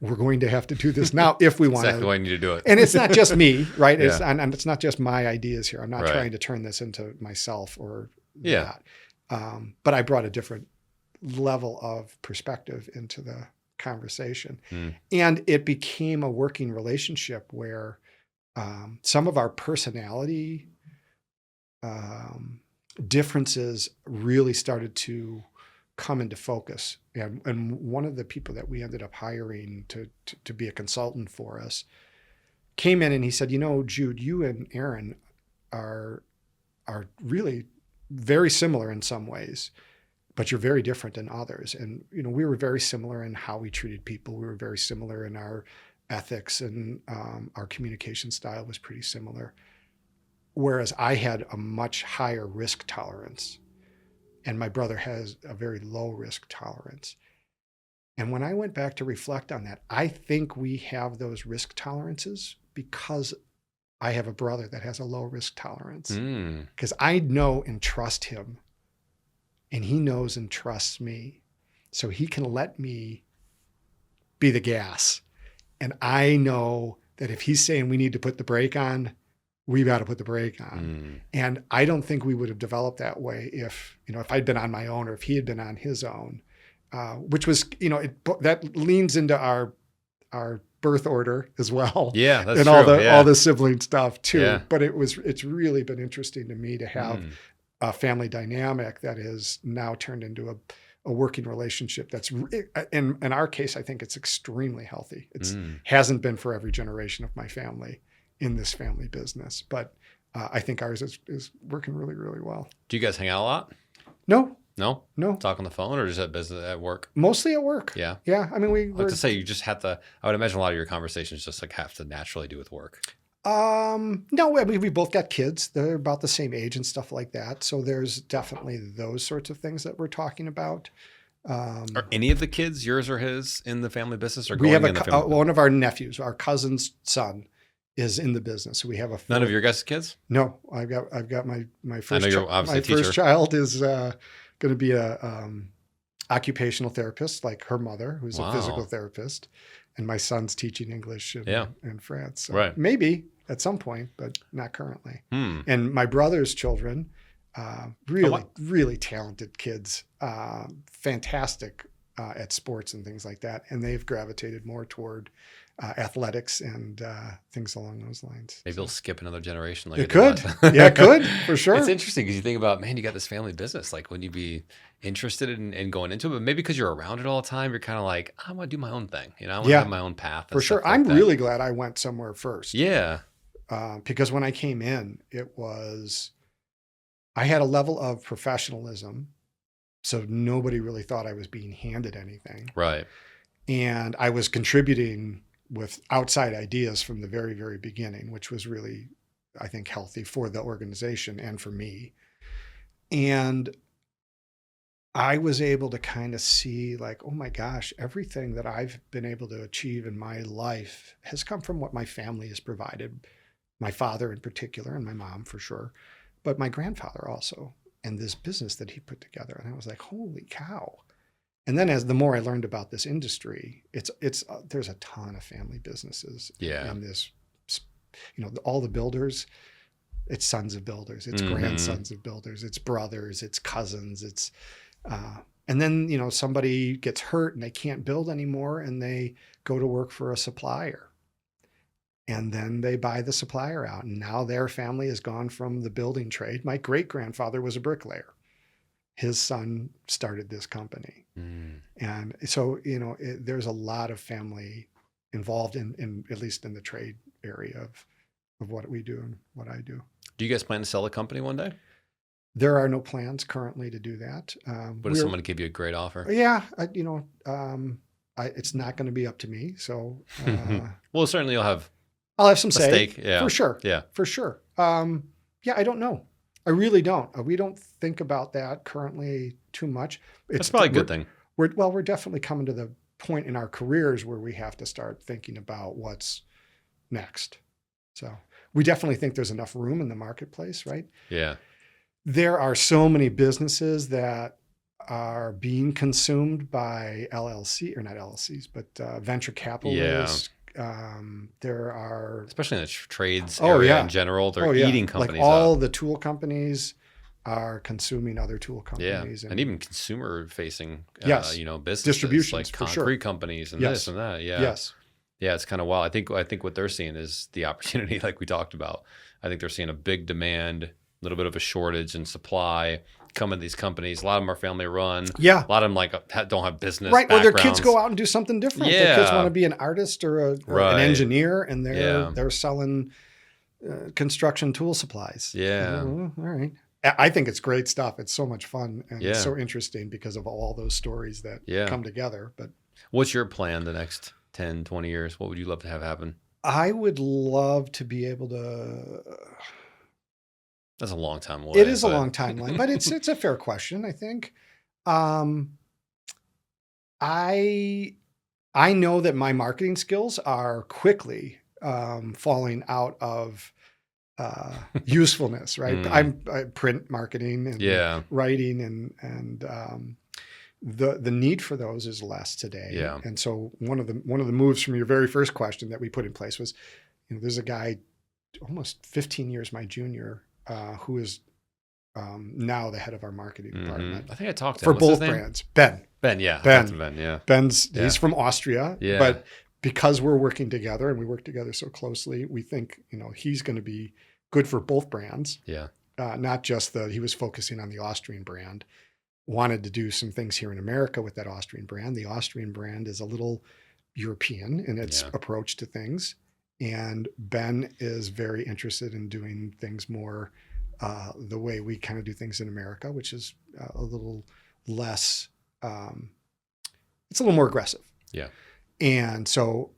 we're going to have to do this now if we want exactly the way you need to do it. And it's not just me, right? Yeah. And it's not just my ideas here. I'm not Right. trying to turn this into myself or Yeah. that. But I brought a different level of perspective into the conversation. And it became a working relationship where some of our personality differences really started to come into focus. And one of the people that we ended up hiring to be a consultant for us came in and he said, Jude, you and Aaron are really very similar in some ways, but you're very different in others. And, we were very similar in how we treated people. We were very similar in our ethics, and our communication style was pretty similar. Whereas I had a much higher risk tolerance, and my brother has a very low risk tolerance. And when I went back to reflect on that, I think we have those risk tolerances because I have a brother that has a low risk tolerance. Because I know and trust him, and he knows and trusts me. So he can let me be the gas. And I know that if he's saying we need to put the brake on, we've got to put the brake on. And I don't think we would have developed that way if I'd been on my own or if he had been on his own, which was, that leans into our birth order as well. Yeah, that's and true. all the sibling stuff too. Yeah. But it's really been interesting to me to have a family dynamic that is now turned into a working relationship that's, in our case, I think it's extremely healthy. It's hasn't been for every generation of my family in this family business, but I think ours is working really, really well. Do you guys hang out a lot? No. Talk on the phone or just at business at work? Mostly at work. Yeah. Yeah. I mean, I like to say you just have to. I would imagine a lot of your conversations just have to naturally do with work. No, I mean, we both got kids. They're about the same age and stuff like that. So there's definitely those sorts of things that we're talking about. Are any of the kids, yours or his, in the family business? Or we have in the family one of our nephews, our cousin's son, is in the business. So we have none of your guys' kids? No, I've got my first. I know you're obviously a teacher. First child is going to be a occupational therapist, like her mother, who's a physical therapist, and my son's teaching English in France. So maybe at some point, but not currently. And my brother's children, really talented kids, fantastic at sports and things like that. And they've gravitated more toward athletics and things along those lines. Maybe it'll skip another generation. It could. Yeah, it could, for sure. It's interesting because you think about, man, you got this family business. Like, wouldn't you be interested in going into it? But maybe because you're around it all the time, you're kind of like, I want to do my own thing. I want to have my own path. For sure. I'm really glad I went somewhere first. Yeah. Because when I came in, I had a level of professionalism. So nobody really thought I was being handed anything. Right. And I was contributing with outside ideas from the very, very beginning, which was really, I think, healthy for the organization and for me. And I was able to kind of see like, oh my gosh, everything that I've been able to achieve in my life has come from what my family has provided, my father in particular, and my mom for sure, but my grandfather also, and this business that he put together. And I was like, holy cow. And then as the more I learned about this industry, there's a ton of family businesses in this, all the builders, it's sons of builders, it's grandsons of builders, it's brothers, it's cousins, it's, and then, somebody gets hurt and they can't build anymore and they go to work for a supplier. And then they buy the supplier out. And now their family has gone from the building trade. My great-grandfather was a bricklayer. His son started this company. And so, there's a lot of family involved in at least in the trade area of what we do and what I do. Do you guys plan to sell the company one day? There are no plans currently to do that. But if someone give you a great offer? Yeah, it's not going to be up to me. So, well, certainly I'll have some say. Stake, yeah. For sure. Yeah. For sure. I don't know. I really don't. We don't think about that currently too much. That's probably a good thing. We're definitely coming to point in our careers where we have to start thinking about what's next. So we definitely think there's enough room in the marketplace, right? Yeah. There are so many businesses that are being consumed by LLC, or not LLCs, but venture capitalists. There are, especially in the trades area in general, they're eating companies like all up. the tool companies are consuming other tool companies, and even consumer facing, businesses, distributions, like concrete companies and this and that. Yeah. Yeah. It's kind of wild. I think what they're seeing is the opportunity, like we talked about. I think they're seeing a big demand, a little bit of a shortage in supply coming to these companies. A lot of them are family run. Yeah. A lot of them don't have business right. Or their backgrounds. kids go out and do something different. Yeah. Their kids want to be an artist or an engineer, and they're selling construction tool supplies. Yeah. All right. I think it's great stuff. It's so much fun and it's so interesting because of all those stories that come together. But what's your plan the next 10, 20 years? What would you love to have happen? I would love to be able to. That's a long time away. It is a long timeline, but it's a fair question, I think. I know that my marketing skills are quickly falling out of usefulness, right? I print marketing and writing and the need for those is less today. Yeah. And so one of the moves from your very first question that we put in place was, there's a guy almost 15 years my junior who is now the head of our marketing department. I think I talked to for him. both brands. Ben, yeah. He's from Austria, but because we're working together and we work together so closely, we think, he's going to be good for both brands. Yeah. Not just he was focusing on the Austrian brand, wanted to do some things here in America with that Austrian brand. The Austrian brand is a little European in its approach to things. And Ben is very interested in doing things more the way we kind of do things in America, which is a little less, it's a little more aggressive. Yeah. And so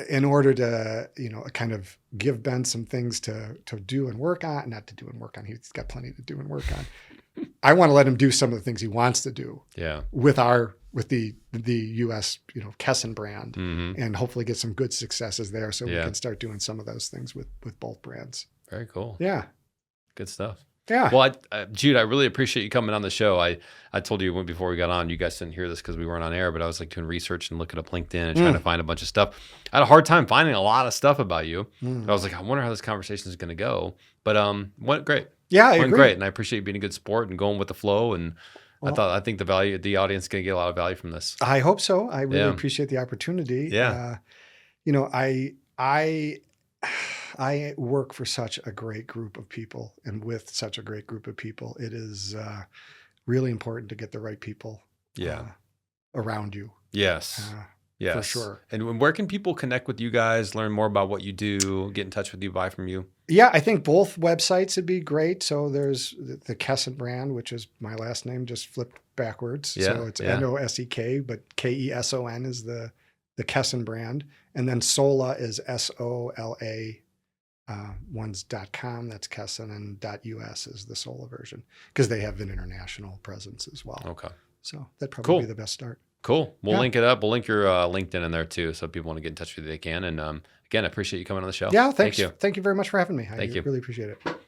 in order to, kind of give Ben some things to do and work on, not to do and work on, he's got plenty to do and work on. I want to let him do some of the things he wants to do with the US, Keson brand, and hopefully get some good successes there so we can start doing some of those things with both brands. Very cool. Yeah. Good stuff. Yeah. Well, Jude, I really appreciate you coming on the show. I told you before we got on, you guys didn't hear this because we weren't on air, but I was like doing research and looking up LinkedIn and trying to find a bunch of stuff. I had a hard time finding a lot of stuff about you. I was like, I wonder how this conversation is going to go. But went great. Yeah, I agree. Great, and I appreciate you being a good sport and going with the flow. And I think the audience is going to get a lot of value from this. I hope so. I really appreciate the opportunity. Yeah. I work for such a great group of people, and with such a great group of people, it is really important to get the right people around you. Yes. Yes. For sure. And where can people connect with you guys, learn more about what you do, get in touch with you, buy from you? Yeah, I think both websites would be great. So there's the Keson brand, which is my last name, just flipped backwards. Yeah, so it's Nosek, but Keson is the Keson brand. And then Sola is SOLA. One's .com, that's Keson, and .us is the Sola version because they have an international presence as well. Okay. So that'd probably be the best start. Cool. We'll link it up. We'll link your LinkedIn in there too, so if people want to get in touch with you, they can. And again, I appreciate you coming on the show. Yeah, thanks. Thank you. Thank you very much for having me. Thank you. Really appreciate it.